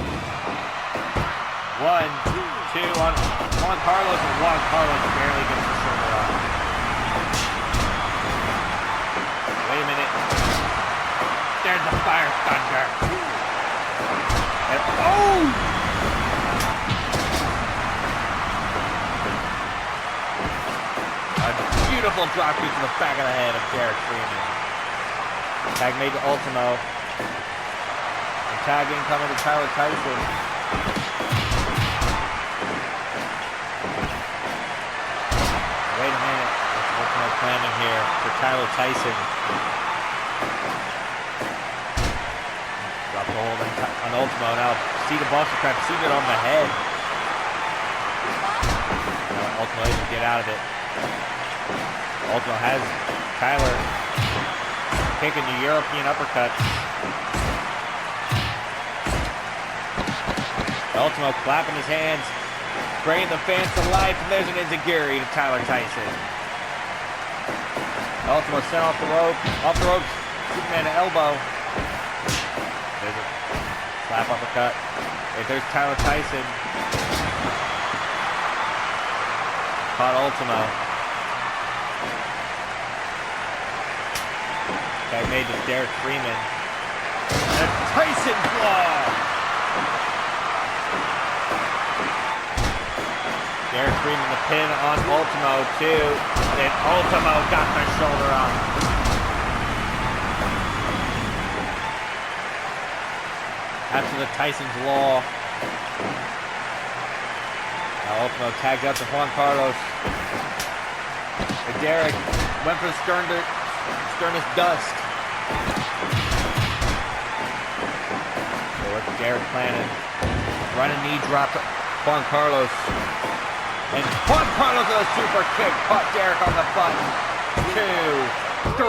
2 on Juan Carlos, and Juan Carlos barely gets the shoulder off. Wait a minute. There's the Fire Thunder. And, oh! A beautiful drop kick to the back of the head of Derek Freeman. Tag made to Ultimo. And tag incoming to Tyler Tyson. Wait a minute. What's Ultimo planning here for Tyler Tyson? Drop the hold on Ultimo. Now see the Boston Crab seated on the head. Now Ultimo able to get out of it. Ultimo has Tyler kicking the European uppercuts. Ultimo clapping his hands, bringing the fans to life, and there's an enziguri to Tyler Tyson. Ultimo sent off the ropes, Superman elbow. There's a slap uppercut. If there's Tyler Tyson. Caught Ultimo. Tag made to Derek Freeman. And a Tyson claw! Derek Freeman the pin on Ultimo too. And Ultimo got the shoulder up. After the Tyson's Law. Now Ultimo tagged out to Juan Carlos. And Derek went for the sternest dust. So what's Derek planning? Running knee drop to Juan Carlos. And Juan Carlos with a super kick caught Derek on the button. 2, 3.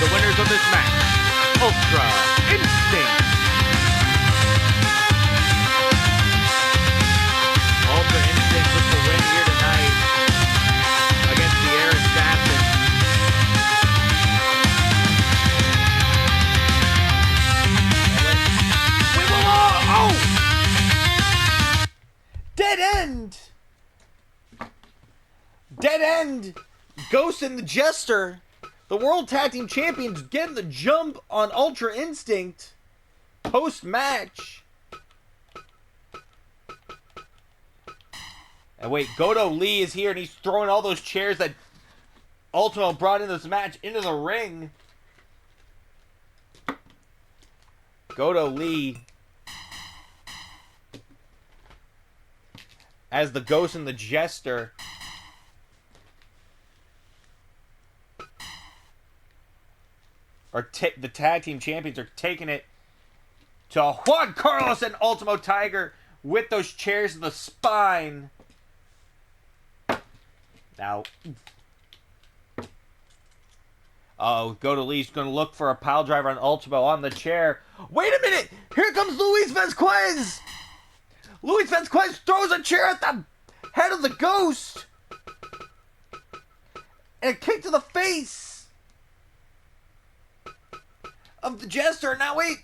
The winners of this match, Ultra Dead End, Ghost and the Jester, the World Tag Team Champions, getting the jump on Ultra Instinct post-match. And wait, Goto Lee is here, and he's throwing all those chairs that Ultimo brought in this match into the ring. Goto Lee as the Ghost and the Jester. The tag team champions are taking it to Juan Carlos and Ultimo Tiger with those chairs in the spine. Now, Goto Lee's going to look for a pile driver on Ultimo on the chair. Wait a minute! Here comes Luis Vasquez! Luis Vasquez throws a chair at the head of the Ghost! And a kick to the face of the Jester. Now wait!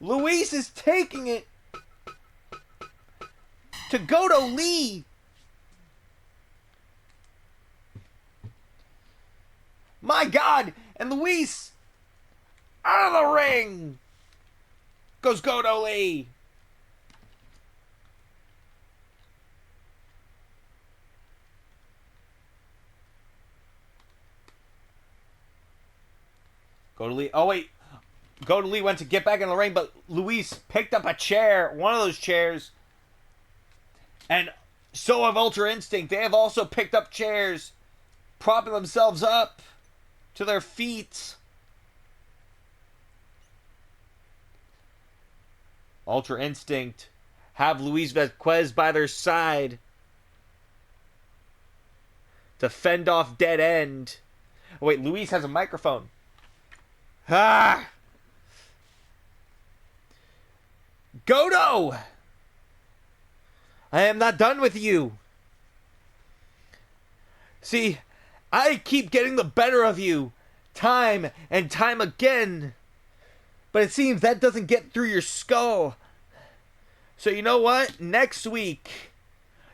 Luis is taking it to Goto Lee. My God! And Luis out of the ring goes Goto Lee. Goto Lee. Oh wait, Goto Lee went to get back in the ring, but Luis picked up a chair, one of those chairs, and so have Ultra Instinct. They have also picked up chairs, propping themselves up to their feet. Ultra Instinct have Luis Vasquez by their side to fend off Dead End. Oh, wait, Luis has a microphone. Ah! Goto! I am not done with you. See, I keep getting the better of you time and time again. But it seems that doesn't get through your skull. So you know what? Next week,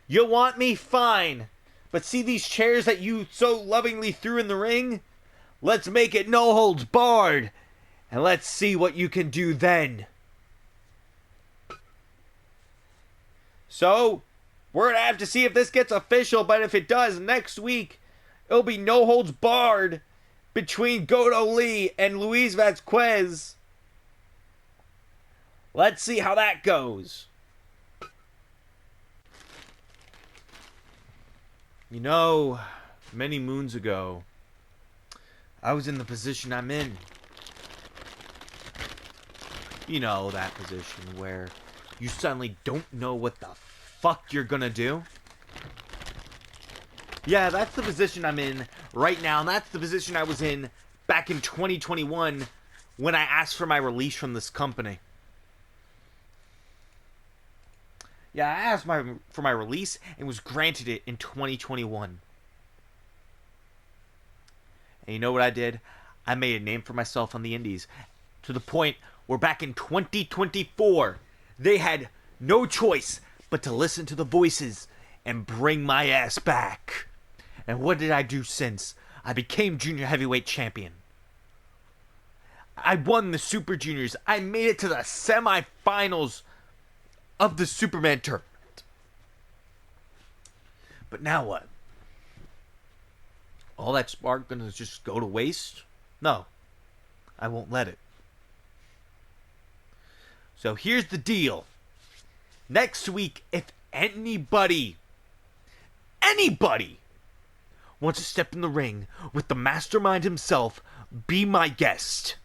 you'll want me? Fine. But see these chairs that you so lovingly threw in the ring? Let's make it no holds barred. And let's see what you can do then. So, we're going to have to see if this gets official. But if it does, next week, it'll be no holds barred between Goto Lee and Luis Vasquez. Let's see how that goes. You know, many moons ago, I was in the position I'm in. You know, that position where you suddenly don't know what the fuck you're gonna do. Yeah, that's the position I'm in right now, and that's the position I was in back in 2021 when I asked for my release from this company. Yeah, I asked for my release and was granted it in 2021. And you know what I did? I made a name for myself on the indies to the point where back in 2024, they had no choice but to listen to the voices and bring my ass back. And what did I do since? I became Junior Heavyweight Champion. I won the Super Juniors. I made it to the semifinals of the Superman tournament. But now what? All that spark gonna just go to waste? No, I won't let it. So here's the deal. Next week, if anybody wants to step in the ring with the mastermind himself, be my guest.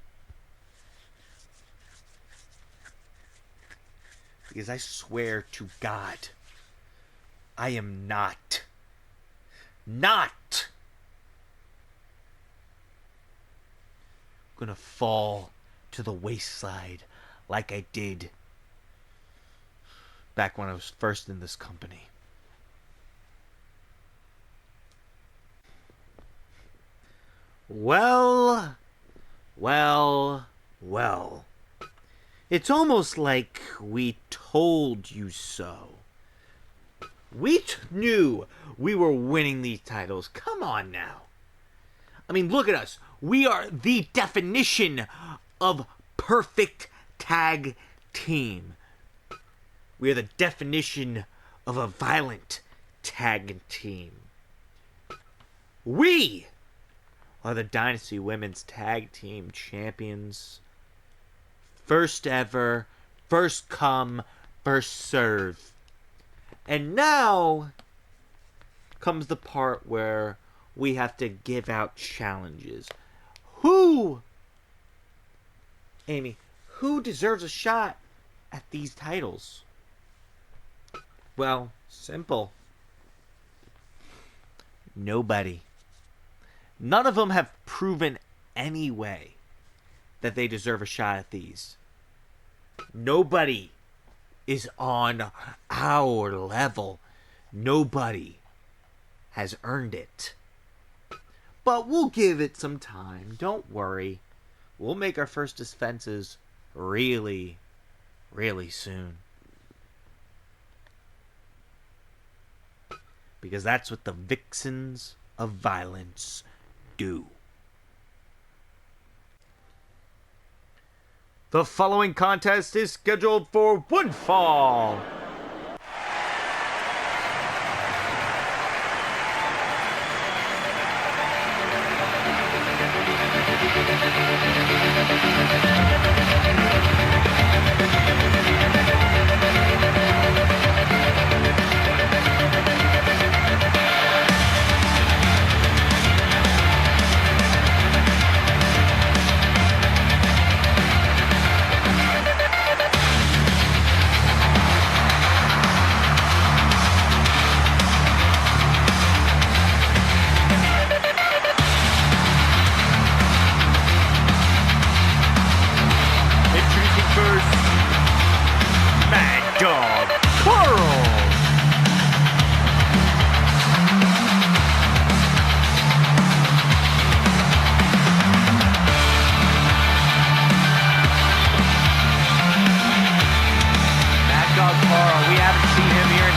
Because I swear to God, I am not gonna fall to the wayside like I did back when I was first in this company. Well. It's almost like we told you so. We knew we were winning these titles. Come on now. I mean, look at us. We are the definition of perfect tag team. We are the definition of a violent tag team. We are the Dynasty Women's Tag Team Champions. First ever, first come, first serve. And now comes the part where we have to give out challenges. Amy, who deserves a shot at these titles? Well, simple. Nobody. None of them have proven any way that they deserve a shot at these. Nobody is on our level. Nobody has earned it. But we'll give it some time. Don't worry. We'll make our first defenses really, really soon. Because that's what the Vixens of Violence do. The following contest is scheduled for one fall.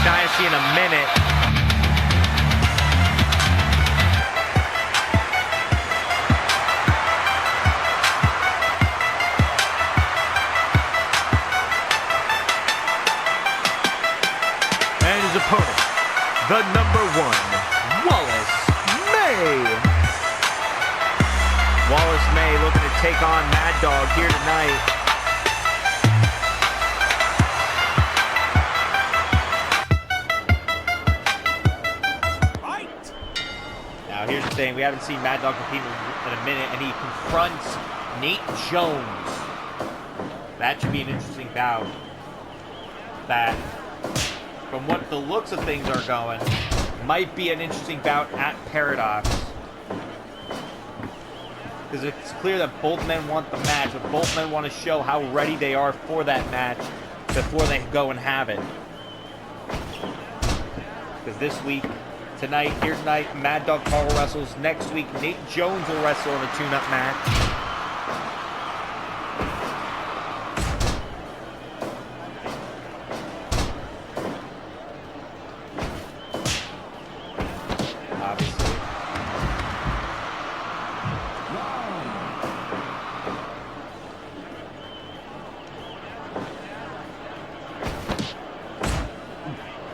Dynasty in a minute. And his opponent, the number one, Wallace May. Wallace May looking to take on Mad Dog here tonight. Here's the thing, we haven't seen Mad Dog compete in a minute, and he confronts Nate Jones. That should be an interesting bout. That, from what the looks of things are going, might be an interesting bout at Paradox. Because it's clear that both men want the match, but both men want to show how ready they are for that match before they go and have it. Because this week, here tonight, Mad Dog Carl wrestles. Next week, Nate Jones will wrestle in a tune-up match. Obviously.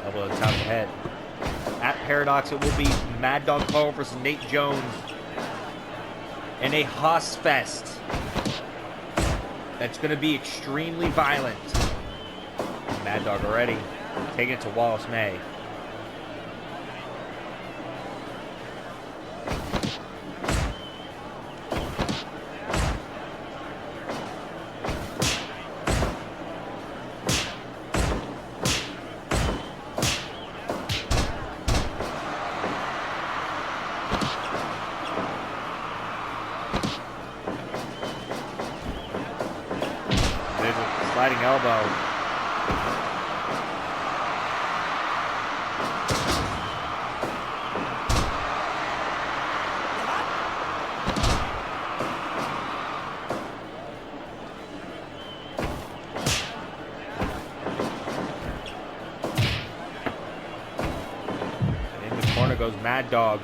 Elbow to the top of the head. At Paradox, it will be Mad Dog Carl versus Nate Jones in a Hoss Fest that's going to be extremely violent. Mad Dog already taking it to Wallace May. Sliding elbow. goes Mad Dog.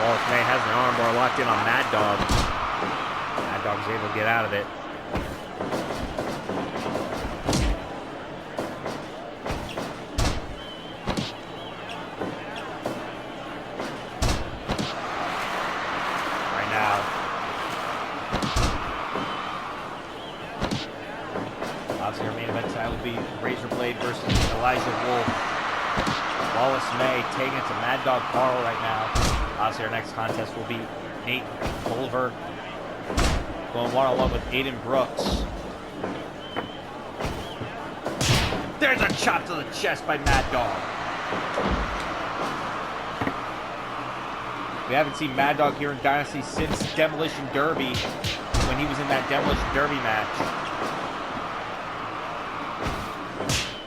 Wallace May has an armbar locked in on Mad Dog. Mad Dog's able to get out of it. Right now. Obviously, our main event tonight will be Razor Blade versus Elijah Wolf. Wallace May taking it to Mad Dog Carl right now. Obviously, our next contest will be Nate Culver going one-on-one with Aiden Brooks. There's a chop to the chest by Mad Dog. We haven't seen Mad Dog here in Dynasty since Demolition Derby, when he was in that Demolition Derby match.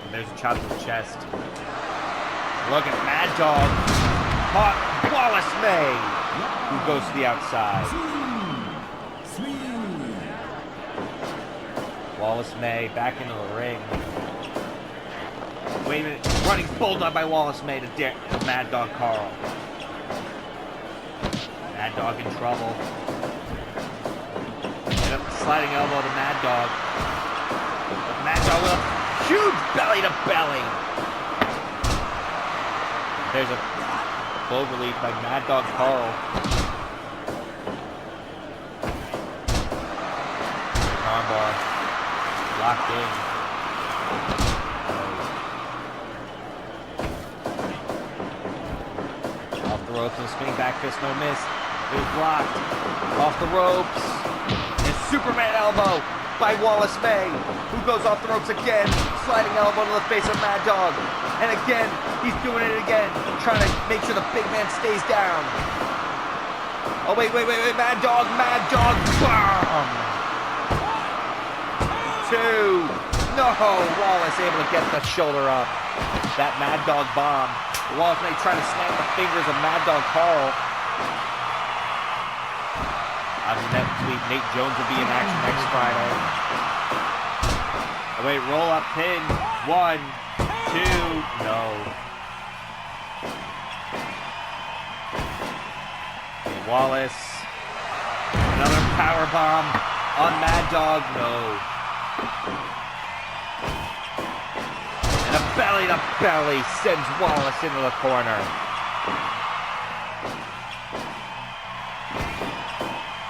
And there's a chop to the chest. Look at Mad Dog. Caught Wallace May, who goes to the outside. Wallace May back into the ring. Wait a minute, running bulldog by Wallace May to Mad Dog Carl. Mad Dog in trouble. And up the sliding elbow to Mad Dog. But Mad Dog with a huge belly to belly. There's a cloverleaf by Mad Dog Carl. Armbar locked in. Off the ropes and a spinning back fist, no miss. It was blocked. Off the ropes. And Superman elbow by Wallace May, who goes off the ropes again. Sliding elbow to the face of Mad Dog. And again, he's doing it again, trying to make sure the big man stays down. Oh, wait, Mad Dog, bomb! 2. No, Wallace able to get the shoulder up. That Mad Dog bomb. Wallace May trying to snap the fingers of Mad Dog Carl. Obviously, next week, Nate Jones will be in action next Friday. Oh, wait, roll up pin. 1, 2, no. Okay, Wallace. Another power bomb on Mad Dog, no. And a belly to belly sends Wallace into the corner.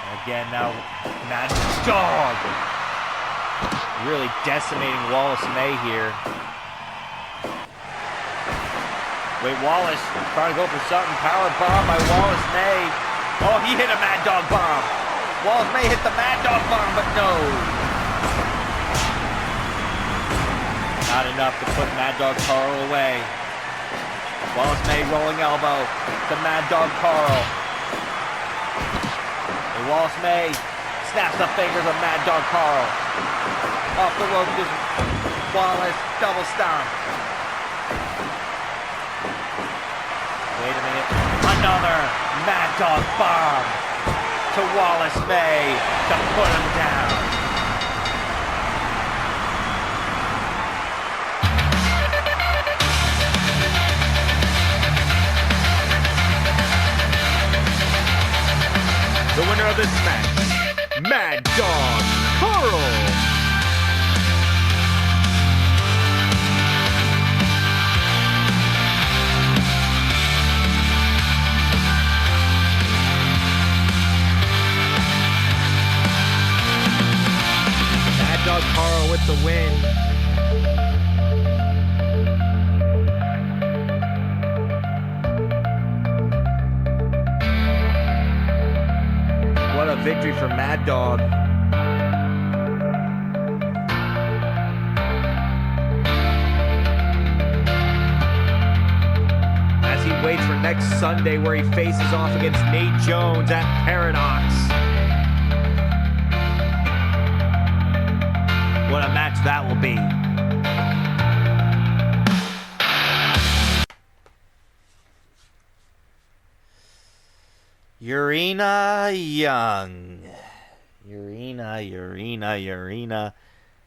And again, now Mad Dog really decimating Wallace May here. Wait, Wallace trying to go for something. Power bomb by Wallace May. Oh, he hit a Mad Dog bomb. Wallace May hit the Mad Dog bomb, but no. Not enough to put Mad Dog Carl away. Wallace May rolling elbow to Mad Dog Carl. And Wallace May snaps the fingers of Mad Dog Carl. Off the rope is Wallace, double stomp. Wait a minute. Another Mad Dog bomb to Wallace May to put him down. The winner of this match, Mad Dog Carl. Mad Dog Carl with the win. What a victory for Mad Dog. As he waits for next Sunday where he faces off against Nate Jones at Paradox. What a match that will be. Urena Young. Urena.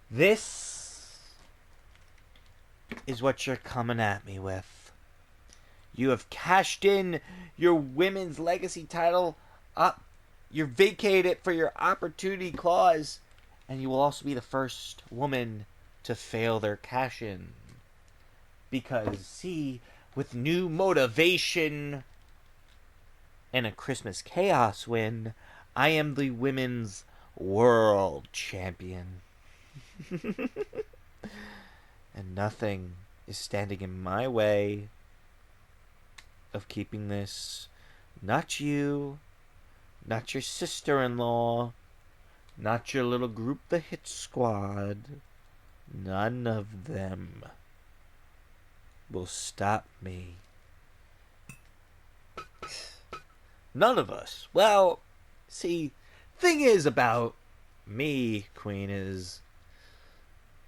This is what you're coming at me with. You have cashed in your women's legacy title up. You're vacated it for your opportunity clause. And you will also be the first woman to fail their cash-in. Because, see, with new motivation and a Christmas Chaos win, I am the women's world champion. And nothing is standing in my way of keeping this. Not you, not your sister-in-law, not your little group, the Hit Squad. None of them will stop me. None of us. Well, see, thing is about me, Queen, is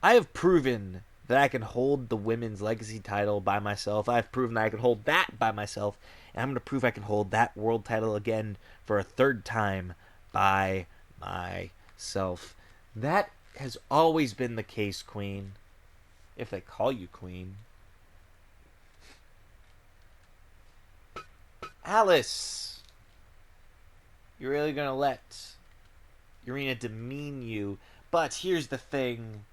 I have proven that I can hold the women's legacy title by myself. I've proven that I can hold that by myself. And I'm going to prove I can hold that world title again for a third time by myself. That has always been the case, Queen. If they call you Queen. Alice! You're really going to let Urena demean you. But here's the thing.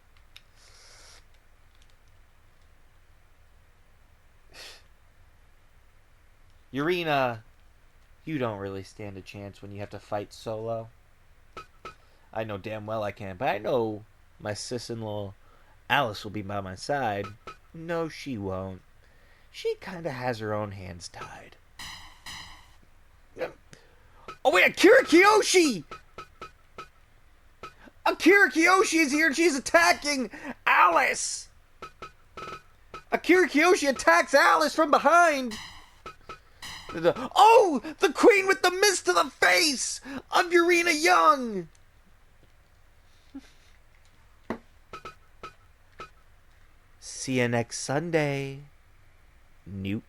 Urena, you don't really stand a chance when you have to fight solo. I know damn well I can, but I know my sis-in-law Alice will be by my side. No, she won't. She kind of has her own hands tied. Oh wait, Akira Kiyoshi! Akira Kiyoshi is here and she's attacking Alice! Akira Kiyoshi attacks Alice from behind! Oh! The Queen with the mist to the face of Urena Young! See you next Sunday. Nuke.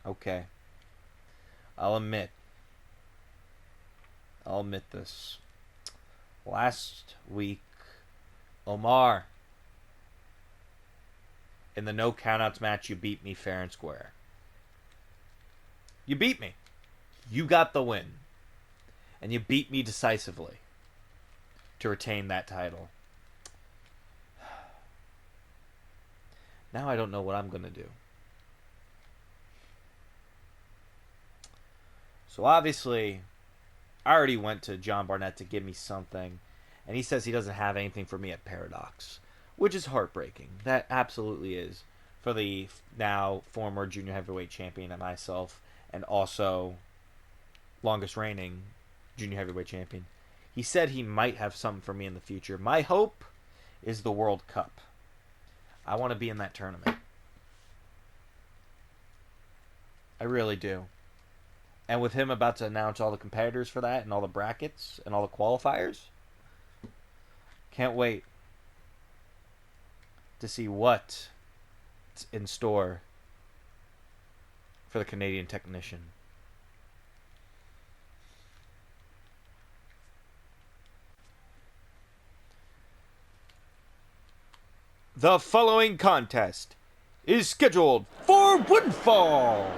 Okay. I'll admit this. Last week, Omar, in the no countouts match, you beat me fair and square. You beat me. You got the win. And you beat me decisively to retain that title. Now I don't know what I'm going to do. So obviously, I already went to John Barnett to give me something, and he says he doesn't have anything for me at Paradox, which is heartbreaking. That absolutely is, for the now former junior heavyweight champion and myself, and also longest reigning junior heavyweight champion. He said he might have something for me in the future. My hope is the World Cup. I want to be in that tournament. I really do. And with him about to announce all the competitors for that and all the brackets and all the qualifiers, can't wait to see what's in store for the Canadian technician. The following contest is scheduled for Woodfall.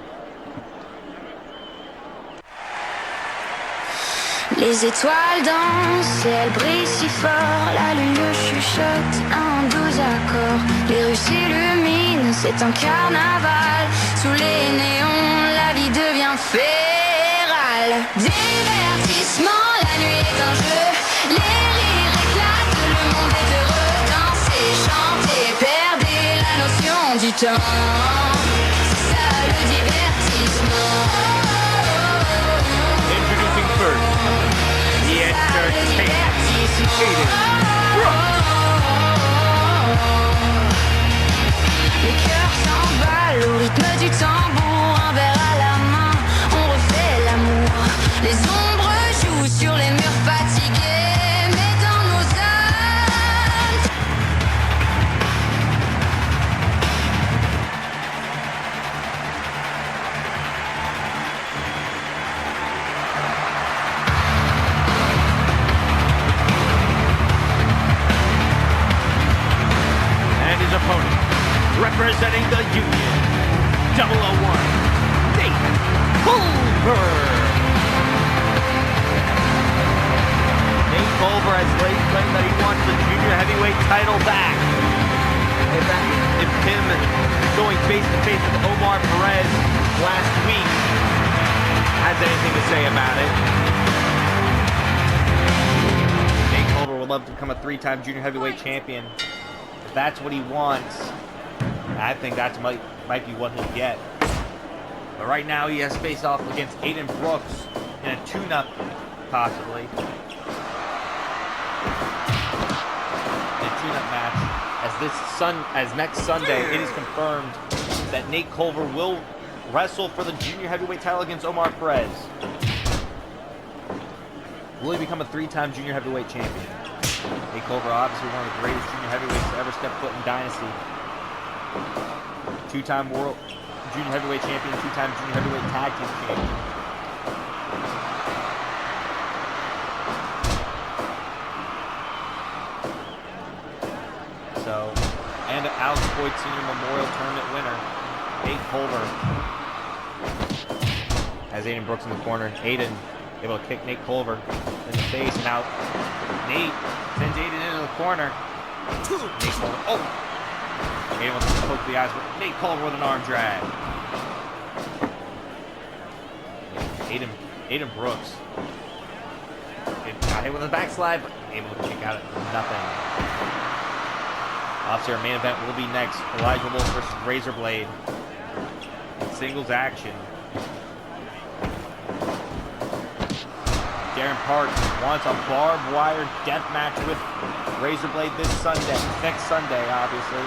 Les étoiles dansent et elles brillent si fort. La lune le chuchote en 12 accords. Les rues s'illuminent, c'est un carnaval. Sous les néons, la vie devient férale. Divertissement, la nuit est un jeu. Les rires éclatent, le monde est heureux. Dansez, chantez, perdez la notion du temps. representing the Union, 001, Nate Culver. Nate Culver has claimed that he wants the junior heavyweight title back. If him going face-to-face with Omar Perez last week has anything to say about it. Nate Culver would love to become a 3-time junior heavyweight champion. If that's what he wants, I think that might be what he'll get. But right now he has faced off against Aiden Brooks in a tune-up, possibly. In a tune-up match. As next Sunday, it is confirmed that Nate Culver will wrestle for the junior heavyweight title against Omar Perez. Will he become a 3-time junior heavyweight champion? Nate Culver, obviously one of the greatest junior heavyweights to ever step foot in Dynasty. 2-time world junior heavyweight champion, 2-time junior heavyweight tag team champion. So, and Alex Boyd Sr. Memorial Tournament winner, Nate Culver. Has Aiden Brooks in the corner. Aiden able to kick Nate Culver in the face, and out. Nate sends Aiden into the corner. Nate Culver, oh! Aiden wants to poke the eyes with Nate Culver with an arm drag. Aiden Brooks got hit with a backslide, but able to kick out at nothing. Obviously, our main event will be next. Elijah Wolf versus Razor Blade. Singles action. Darren Park wants a barbed wire death match with Razor Blade this Sunday. Next Sunday, obviously.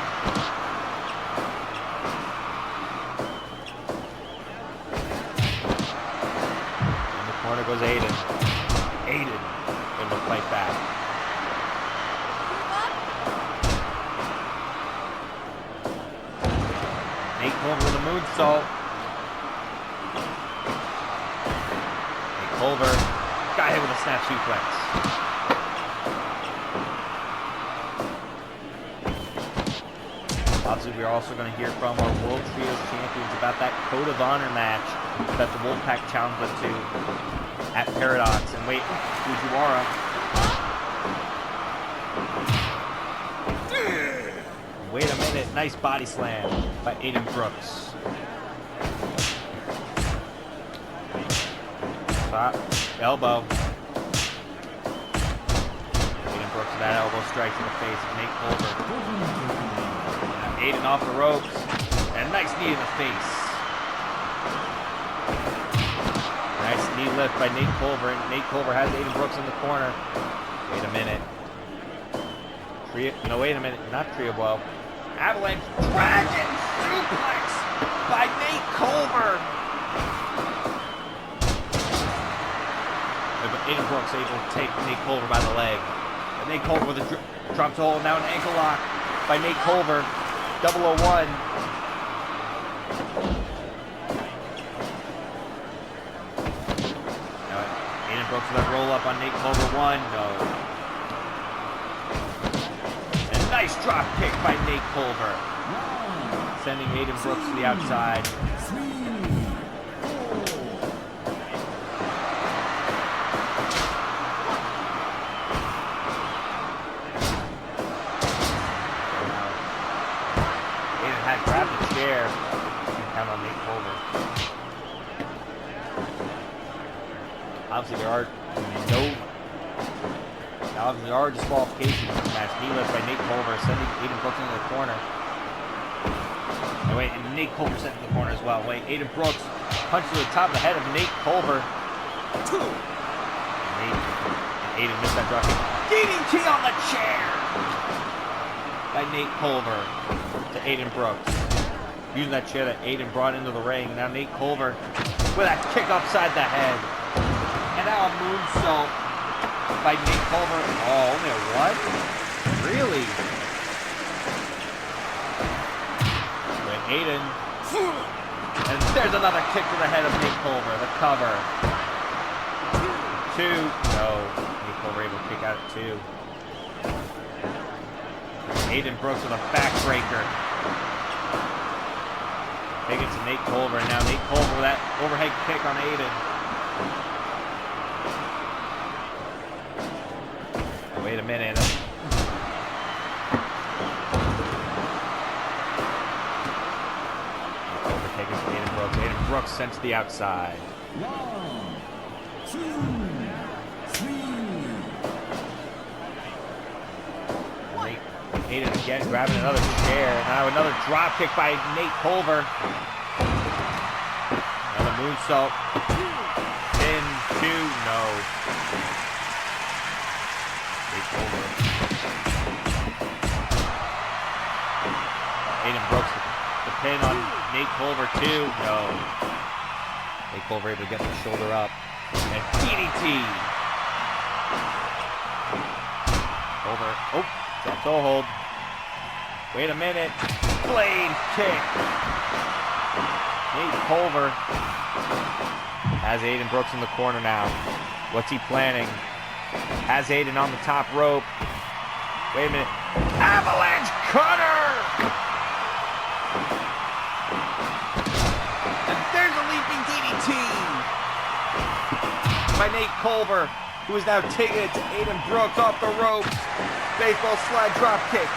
In the corner goes Aiden. Aiden able to fight back. Nate Culver with a moonsault. Nate Culver got hit with a snap suplex. Obviously, we're also going to hear from our World Trios champions about that Code of Honor match that the Wolfpack challenged them to at Paradox. And wait, Fujiwara. Wait a minute, nice body slam by Aiden Brooks. Stop, elbow. Aiden Brooks with that elbow strike to the face of Nate Culver. Aiden off the ropes, and a nice knee in the face. Nice knee lift by Nate Culver, and Nate Culver has Aiden Brooks in the corner. Wait a minute. No, wait a minute, not Trio Blow. Avalanche Dragon suplex by Nate Culver. But Aiden Brooks able to take Nate Culver by the leg. And Nate Culver with a drop to hold. Now an ankle lock by Nate Culver. 001. Now Aiden Brooks with a roll up on Nate Culver. 1. No. Nice drop kick by Nate Culver. Sending Aiden Brooks to the outside. Aiden had grabbed the chair. Count on Nate Culver. Obviously, there are disqualifications in this match. Knee lift by Nate Culver, sending Aiden Brooks into the corner. And Nate Culver sent in the corner as well. Aiden Brooks punched to the top of the head of Nate Culver. Aiden missed that drop kick. DDT on the chair by Nate Culver to Aiden Brooks. Using that chair that Aiden brought into the ring. Now Nate Culver with a kick upside the head. And now a moonsault by Nate Culver. Oh, only a what? Really? With Aiden. And there's another kick to the head of Nate Culver. The cover. 2. No. Nate Culver able to kick out at 2. Aiden Brooks with a backbreaker. Take it to Nate Culver, and now Nate Culver with that overhead kick on Aiden. Wait a minute. Overtaken from Aiden Brooks. Aiden Brooks sent to the outside. 1, 2, 3. Aiden again grabbing another chair. Now another drop kick by Nate Culver. Another moonsault. Pin, 2, no. Nate Culver. Aiden Brooks, the pin on Nate Culver, 2, no. Nate Culver able to get the shoulder up. And DDT. Culver, oh, that's toe hold. Wait a minute. Blade kick. Nate Culver has Aiden Brooks in the corner now. What's he planning? Has Aiden on the top rope. Wait a minute. Avalanche cutter! And there's a leaping DDT by Nate Culver, who is now taking it to Aiden Brooks off the ropes. Baseball slide drop kick.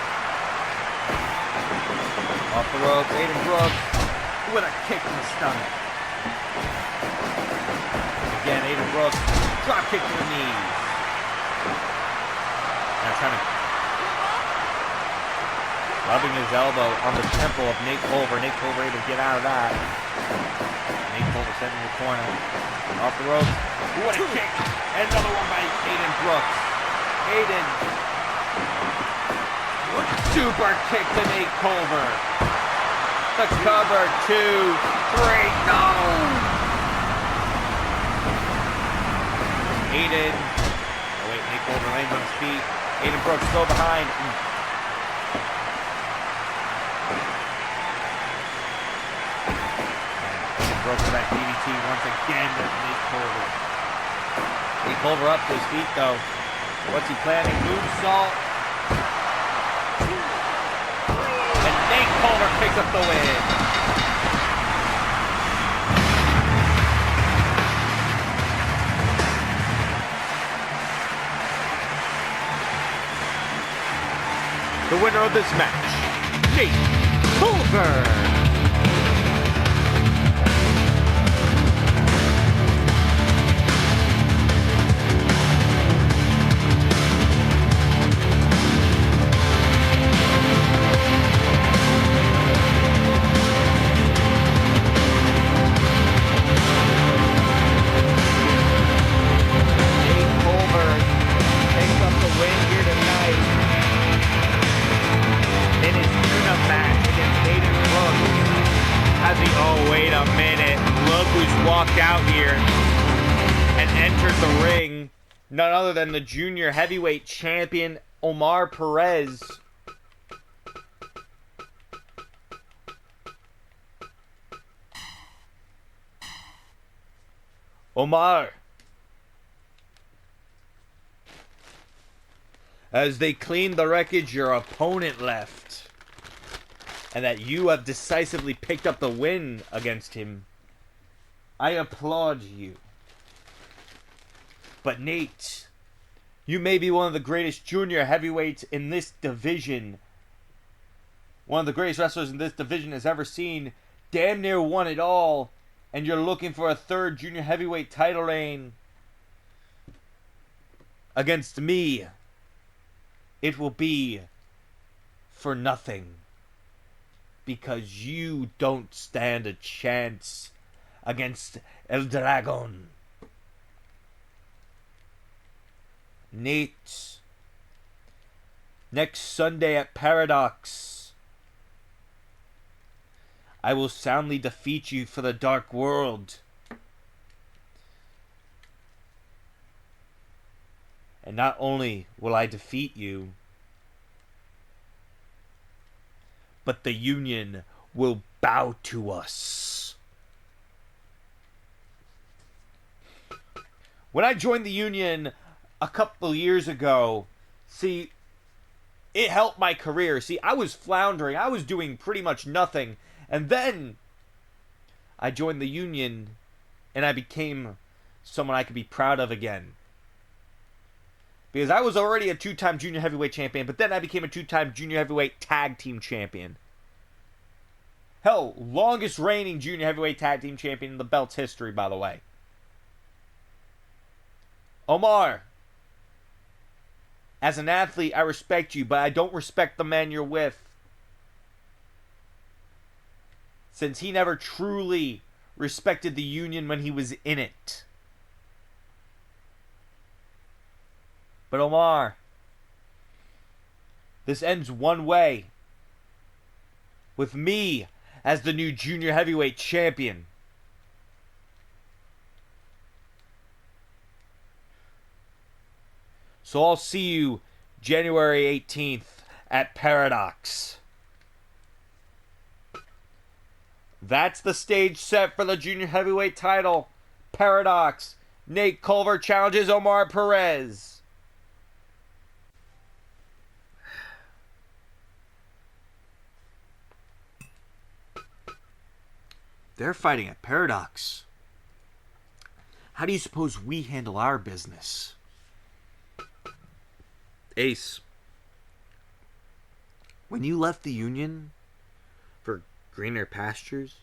Off the ropes, Aiden Brooks with a kick in the stomach. Again, Aiden Brooks, drop kick to the knees. Now trying to rubbing his elbow on the temple of Nate Culver. Nate Culver able to get out of that. Nate Culver sent in the corner. Off the ropes. What a kick! And another one by Aiden Brooks. Aiden. Super kick to Nate Culver. The cover, 2, 3, no! Aiden. Oh wait, Nate Culver lands on his feet. Aiden Brooks still behind. Aiden Brooks with that DDT once again to Nate Culver. Nate Culver up to his feet though. What's he planning? Moonsault. Nate Culver picks up the win. The winner of this match, Nate Culver. Oh, wait a minute. Look who's walked out here and entered the ring. None other than the junior heavyweight champion, Omar Perez. Omar. As they cleaned the wreckage your opponent left, and that you have decisively picked up the win against him, I applaud you. But Nate, you may be one of the greatest junior heavyweights in this division. One of the greatest wrestlers in this division has ever seen. Damn near won it all. And you're looking for a third junior heavyweight title reign against me. It will be for nothing. Because you don't stand a chance against El Dragon. Nate, next Sunday at Paradox, I will soundly defeat you for the Dark World. And not only will I defeat you, but the Union will bow to us. When I joined the Union a couple years ago, see, it helped my career. See, I was floundering. I was doing pretty much nothing. And then I joined the union and I became someone I could be proud of again. Because I was already a 2-time junior heavyweight champion, but then I became a 2-time junior heavyweight tag team champion. Hell, longest reigning junior heavyweight tag team champion in the belt's history, by the way. Omar, as an athlete, I respect you, but I don't respect the man you're with. Since he never truly respected the union when he was in it. But Omar, this ends one way. With me as the new junior heavyweight champion. So I'll see you January 18th at Paradox. That's the stage set for the junior heavyweight title. Paradox. Nate Culver challenges Omar Perez. They're fighting at Paradox. How do you suppose we handle our business? Ace, when you left the union for greener pastures,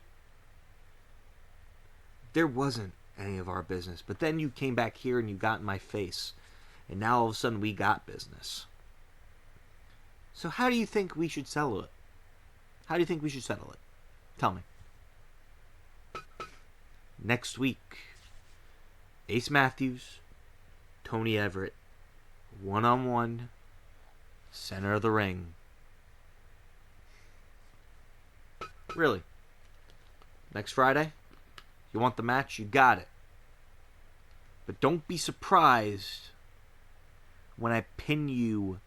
there wasn't any of our business. But then you came back here and you got in my face. And now all of a sudden we got business. So how do you think we should settle it? How do you think we should settle it? Tell me. Next week, Ace Matthews, Tony Everett, one-on-one, center of the ring. Really? Next Friday? You want the match? You got it. But don't be surprised when I pin you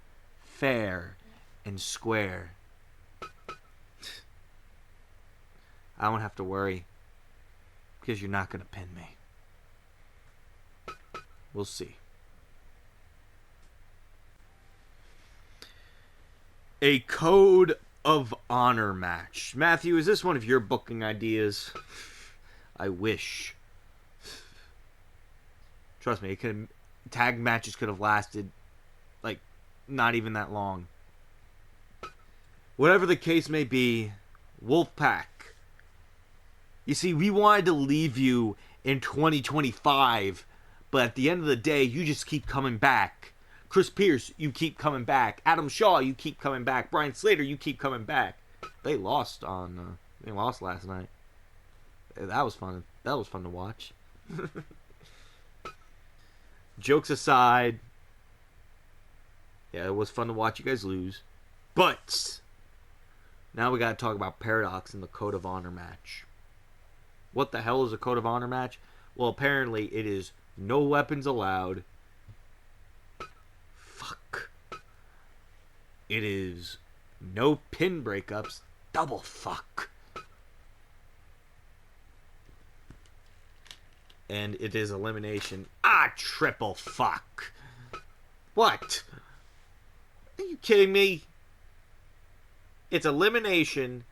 fair and square. I won't have to worry. Because you're not going to pin me. We'll see. A Code of Honor match. Matthew, is this one of your booking ideas? I wish. Trust me, tag matches could have lasted, like, not even that long. Whatever the case may be, Wolfpack. You see, we wanted to leave you in 2025, but at the end of the day, you just keep coming back. Chris Pierce, you keep coming back. Adam Shaw, you keep coming back. Brian Slater, you keep coming back. They lost last night. That was fun. That was fun to watch. Jokes aside, yeah, it was fun to watch you guys lose. But now we got to talk about Paradox and the Code of Honor match. What the hell is a Code of Honor match? Well, apparently it is no weapons allowed. Fuck. It is no pin breakups. Double fuck. And it is elimination. Triple fuck. What? Are you kidding me? It's elimination.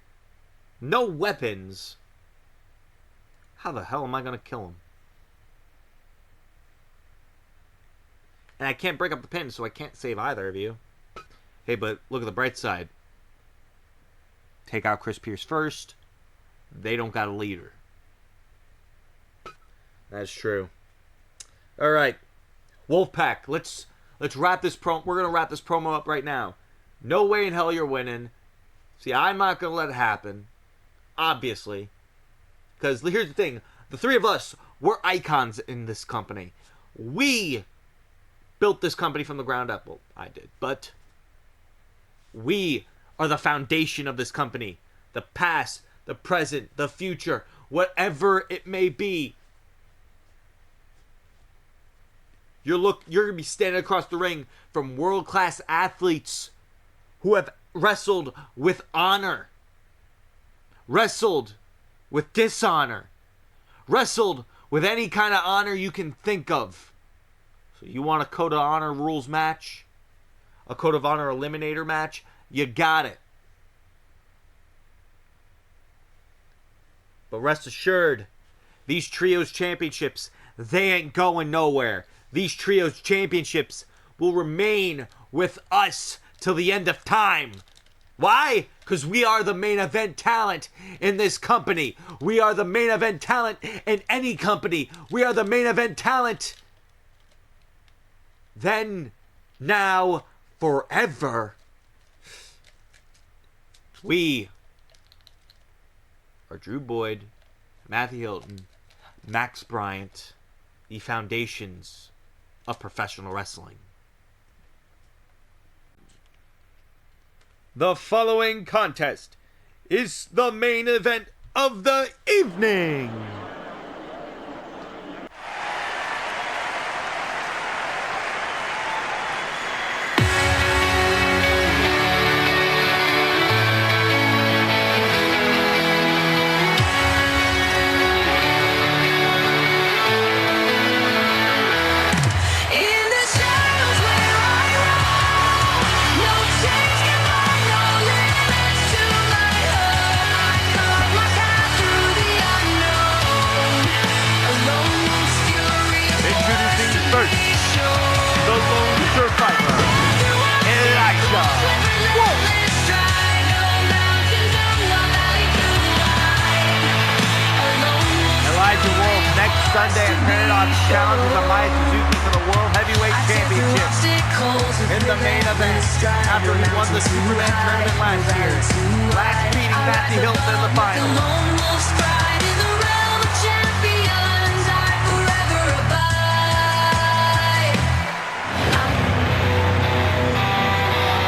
No weapons. How the hell am I going to kill him? And I can't break up the pin, so I can't save either of you. Hey, but look at the bright side. Take out Chris Pierce first. They don't got a leader. That's true. All right. Wolfpack, let's wrap this promo. We're going to wrap this promo up right now. No way in hell you're winning. See, I'm not going to let it happen. Obviously. Because here's the thing. The three of us, we're icons in this company. We built this company from the ground up. Well, I did. But we are the foundation of this company. The past, the present, the future, whatever it may be. You're going to be standing across the ring from world-class athletes who have wrestled with honor. Wrestled with dishonor. Wrestled with any kind of honor you can think of. So you want a Code of Honor rules match? A Code of Honor eliminator match? You got it. But rest assured, these Trios Championships, they ain't going nowhere. These Trios Championships will remain with us till the end of time. Why? Because we are the main event talent in this company. We are the main event talent in any company. We are the main event talent. Then, now, forever. We are Drew Boyd, Matthew Hilton, Max Bryant, the foundations of professional wrestling. The following contest is the main event of the evening. Sunday at Paradox challenges Amaya Suzuki for the World Heavyweight Championship in the main event after he won the Superman tournament last year. Last beating Matthew Hilton in the final.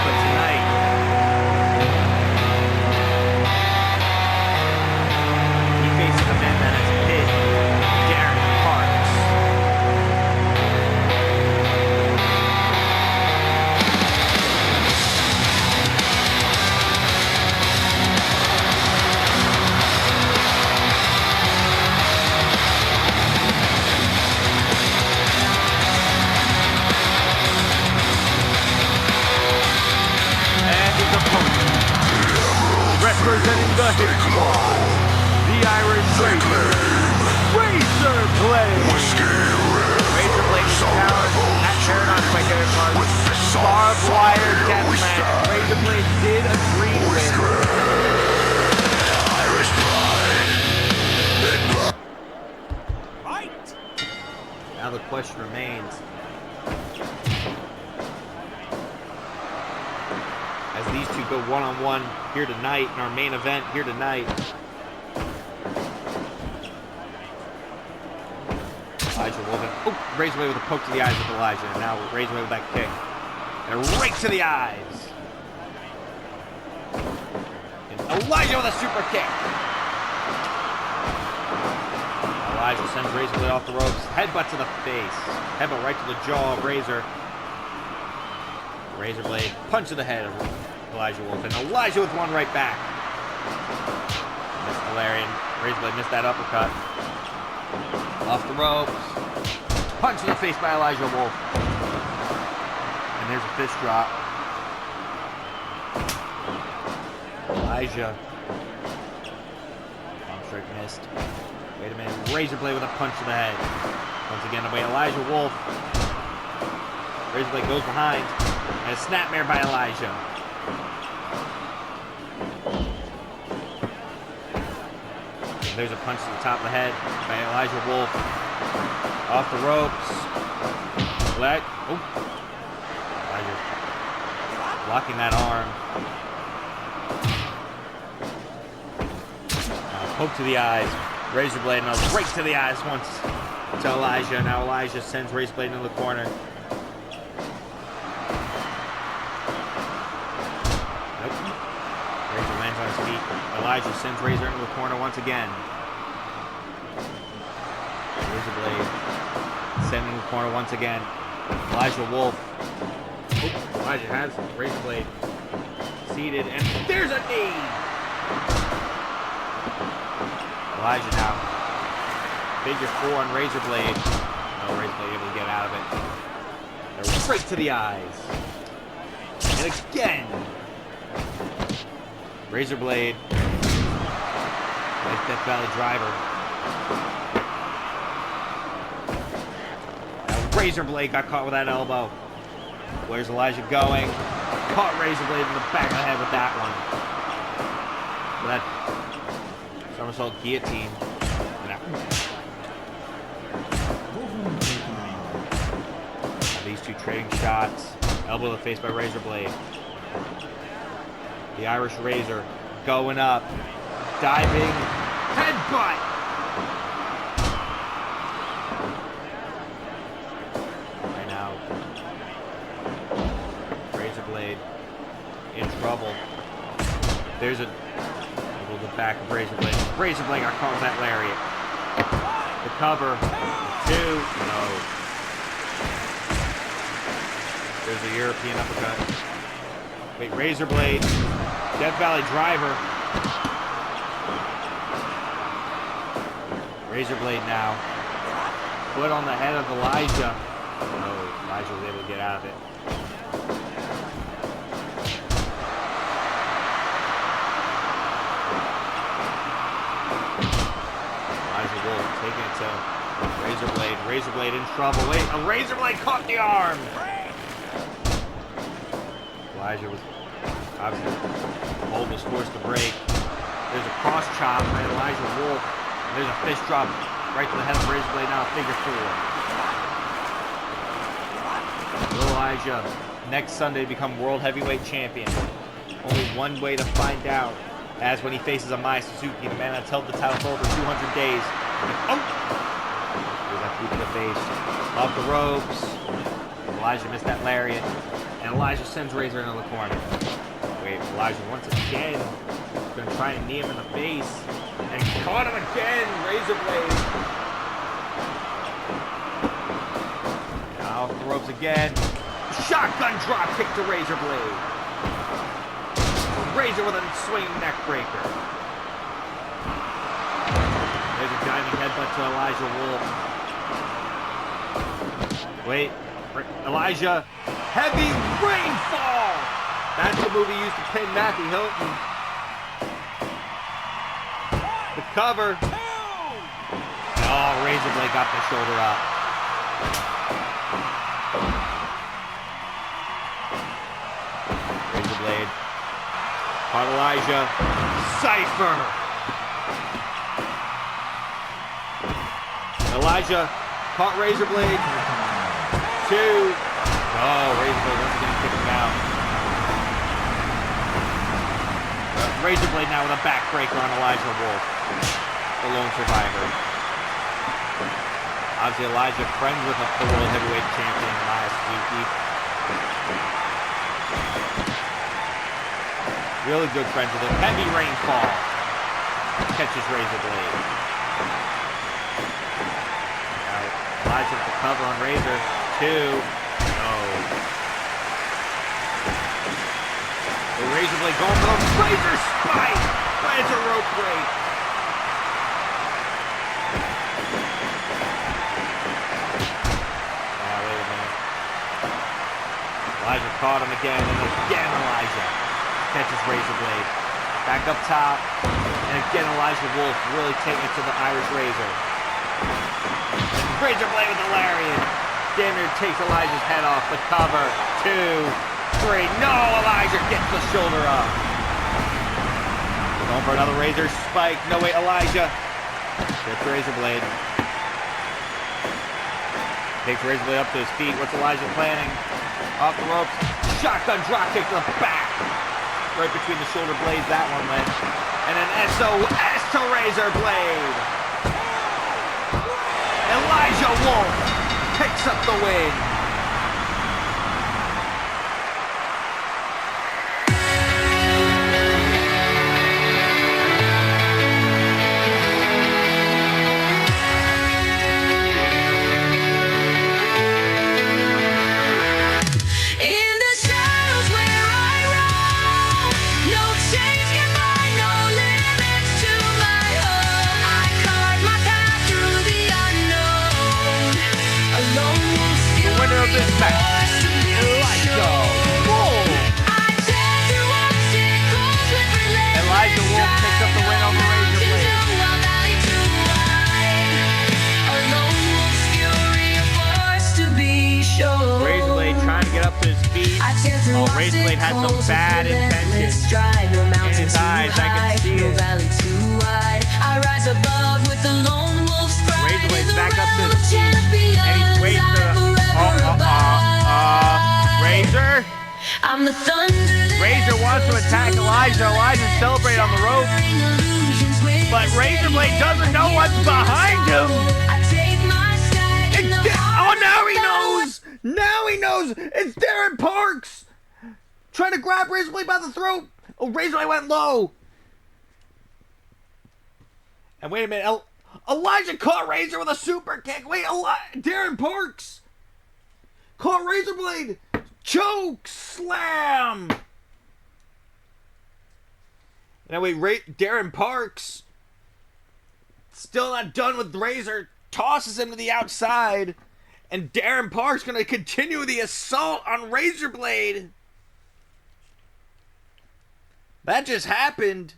But tonight, he faces a man that has hit representing the Hit Squad, the Irish Razor, Razor Blade. Razor Blade is challenged at Paradox by Derek Carter. Barbed wire deathmatch. Razor Blade did agree with. Fight! Now the question remains. As these two go one-on-one here tonight in our main event here tonight. Elijah Wolfen. Oh, Razor Blade with a poke to the eyes with Elijah. And now Razor Blade with that kick. And right to the eyes. And Elijah with a super kick. Elijah sends Razor Blade off the ropes. Headbutt to the face. Headbutt right to the jaw of Razor. Razor Blade, punch to the head of Elijah Wolfen. Elijah with one right back. Missed Valerian. Razor Blade missed that uppercut. Off the ropes. Punch to the face by Elijah Wolf. And there's a fist drop. Elijah. Bomb strike missed. Wait a minute. Razor Blade with a punch to the head. Once again, away Elijah Wolf. Razor Blade goes behind. And a snapmare by Elijah. And there's a punch to the top of the head by Elijah Wolf. Off the ropes. Oh. Elijah blocking that arm. Poke to the eyes. Razor Blade and a right to the eyes once to Elijah. Now Elijah sends Razor Blade into the corner. On his feet. Elijah sends Razor into the corner once again. Razor Blade sending into the corner once again. Elijah Wolf. Oh, Elijah has Razor Blade seated, and there's a knee. Elijah now. Figure 4 on Razor Blade. No, Razor Blade able to get out of it. And right to the eyes. And again. Razor Blade Nice Death Valley driver. Now Razor Blade got caught with that elbow. Where's Elijah going? Caught Razor Blade in the back of the head with that one. That somersault guillotine. These two trading shots. Elbow to the face by Razor Blade. The Irish Razor going up. Diving. Headbutt! Right now. Razor Blade in trouble. There's a little bit back of Razor Blade. Razor Blade got caught with that lariat. The cover. 2. No. There's a European uppercut. Wait, Razor Blade. Death Valley driver. Razor Blade now. Foot on the head of Elijah. Oh, Elijah was able to get out of it. Elijah Wolf taking it to Razor Blade. Razor Blade in trouble. Wait, a Razor Blade caught the arm. Elijah was obviously hold was forced to break. There's a cross chop by Elijah Wolf. And there's a fist drop right to the head of Razor Blade. Now figure 4. Will Elijah next Sunday become world heavyweight champion? Only one way to find out. As when he faces Amaya Suzuki, the man that's held the title for over 200 days. Oh! There's that boot to the face. Off the ropes. Elijah missed that lariat. And Elijah sends Razor into the corner. Wait, Elijah once again going to try and knee him in the face. And caught him again, Razor Blade. Now off the ropes again. Shotgun drop kick to Razor Blade. Razor with a swinging neck breaker. There's a diving headbutt to Elijah Wolf. Wait, Elijah. Heavy rainfall! That's the move he used to pin Matthew Hilton. The cover. Oh, Razor Blade got the shoulder up. Razor Blade. Caught Elijah. Cypher! Elijah caught Razor Blade. 2. Oh, Razor Blade once again kicking him out. Razor Blade now with a backbreaker on Elijah Wolf, the lone survivor. Obviously, Elijah friends with the world heavyweight champion, Amaya Suzuki. Really good friends with him. Heavy rainfall. Catches Razor Blade. Now, Elijah with the cover on Razor. 2. The Razor Blade going for the Razor Spike! Razor rope break! Now, wait a minute. Elijah caught him again, and again Elijah catches Razor Blade. Back up top, and again Elijah Wolf really taking it to the Irish Razor. Razor Blade with the lariat. Damn near takes Elijah's head off. The cover. 2, 3. No, Elijah gets the shoulder up. Going for another Razor Spike. No, wait, Elijah. Gets Razor Blade. Takes Razor Blade up to his feet. What's Elijah planning? Off the ropes. Shotgun drop kick to the back. Right between the shoulder blades, that one went. And an SOS to Razor Blade. Elijah Wolf picks up the win. get up to his feet. Oh, Razor Blade has some bad intentions in his eyes. I can see it. Razor Blade's back up to his feet, and he's waiting for Razor. I'm the thunder. Razor wants to attack Elijah. Elijah's celebrating on the rope, but Razor Blade doesn't know what's behind him. Oh, now he knows! Now he knows! It's Darren Parks! Trying to grab Razor Blade by the throat. Oh, Razor Blade went low. And wait a minute. Elijah caught Razor with a super kick. Wait, Darren Parks caught Razor Blade. Choke slam. Now wait, Darren Parks, still not done with Razor, tosses him to the outside, and Darren Parks going to continue the assault on Razor Blade. That just happened.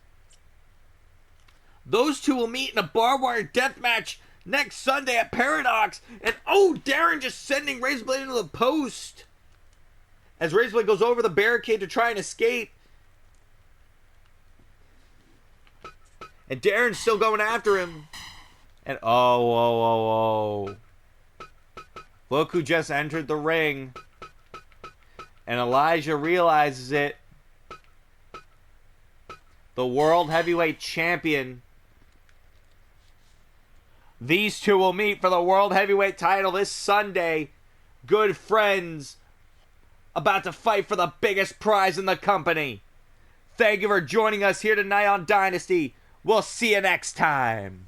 Those two will meet in a barbed wire death match next Sunday at Paradox. And oh, Darren just sending Razor Blade into the post as Razor Blade goes over the barricade to try and escape. And Darren's still going after him. And oh. Look who just entered the ring. And Elijah realizes it. The World Heavyweight Champion. These two will meet for the World Heavyweight title this Sunday. Good friends. About to fight for the biggest prize in the company. Thank you for joining us here tonight on Dynasty. We'll see you next time.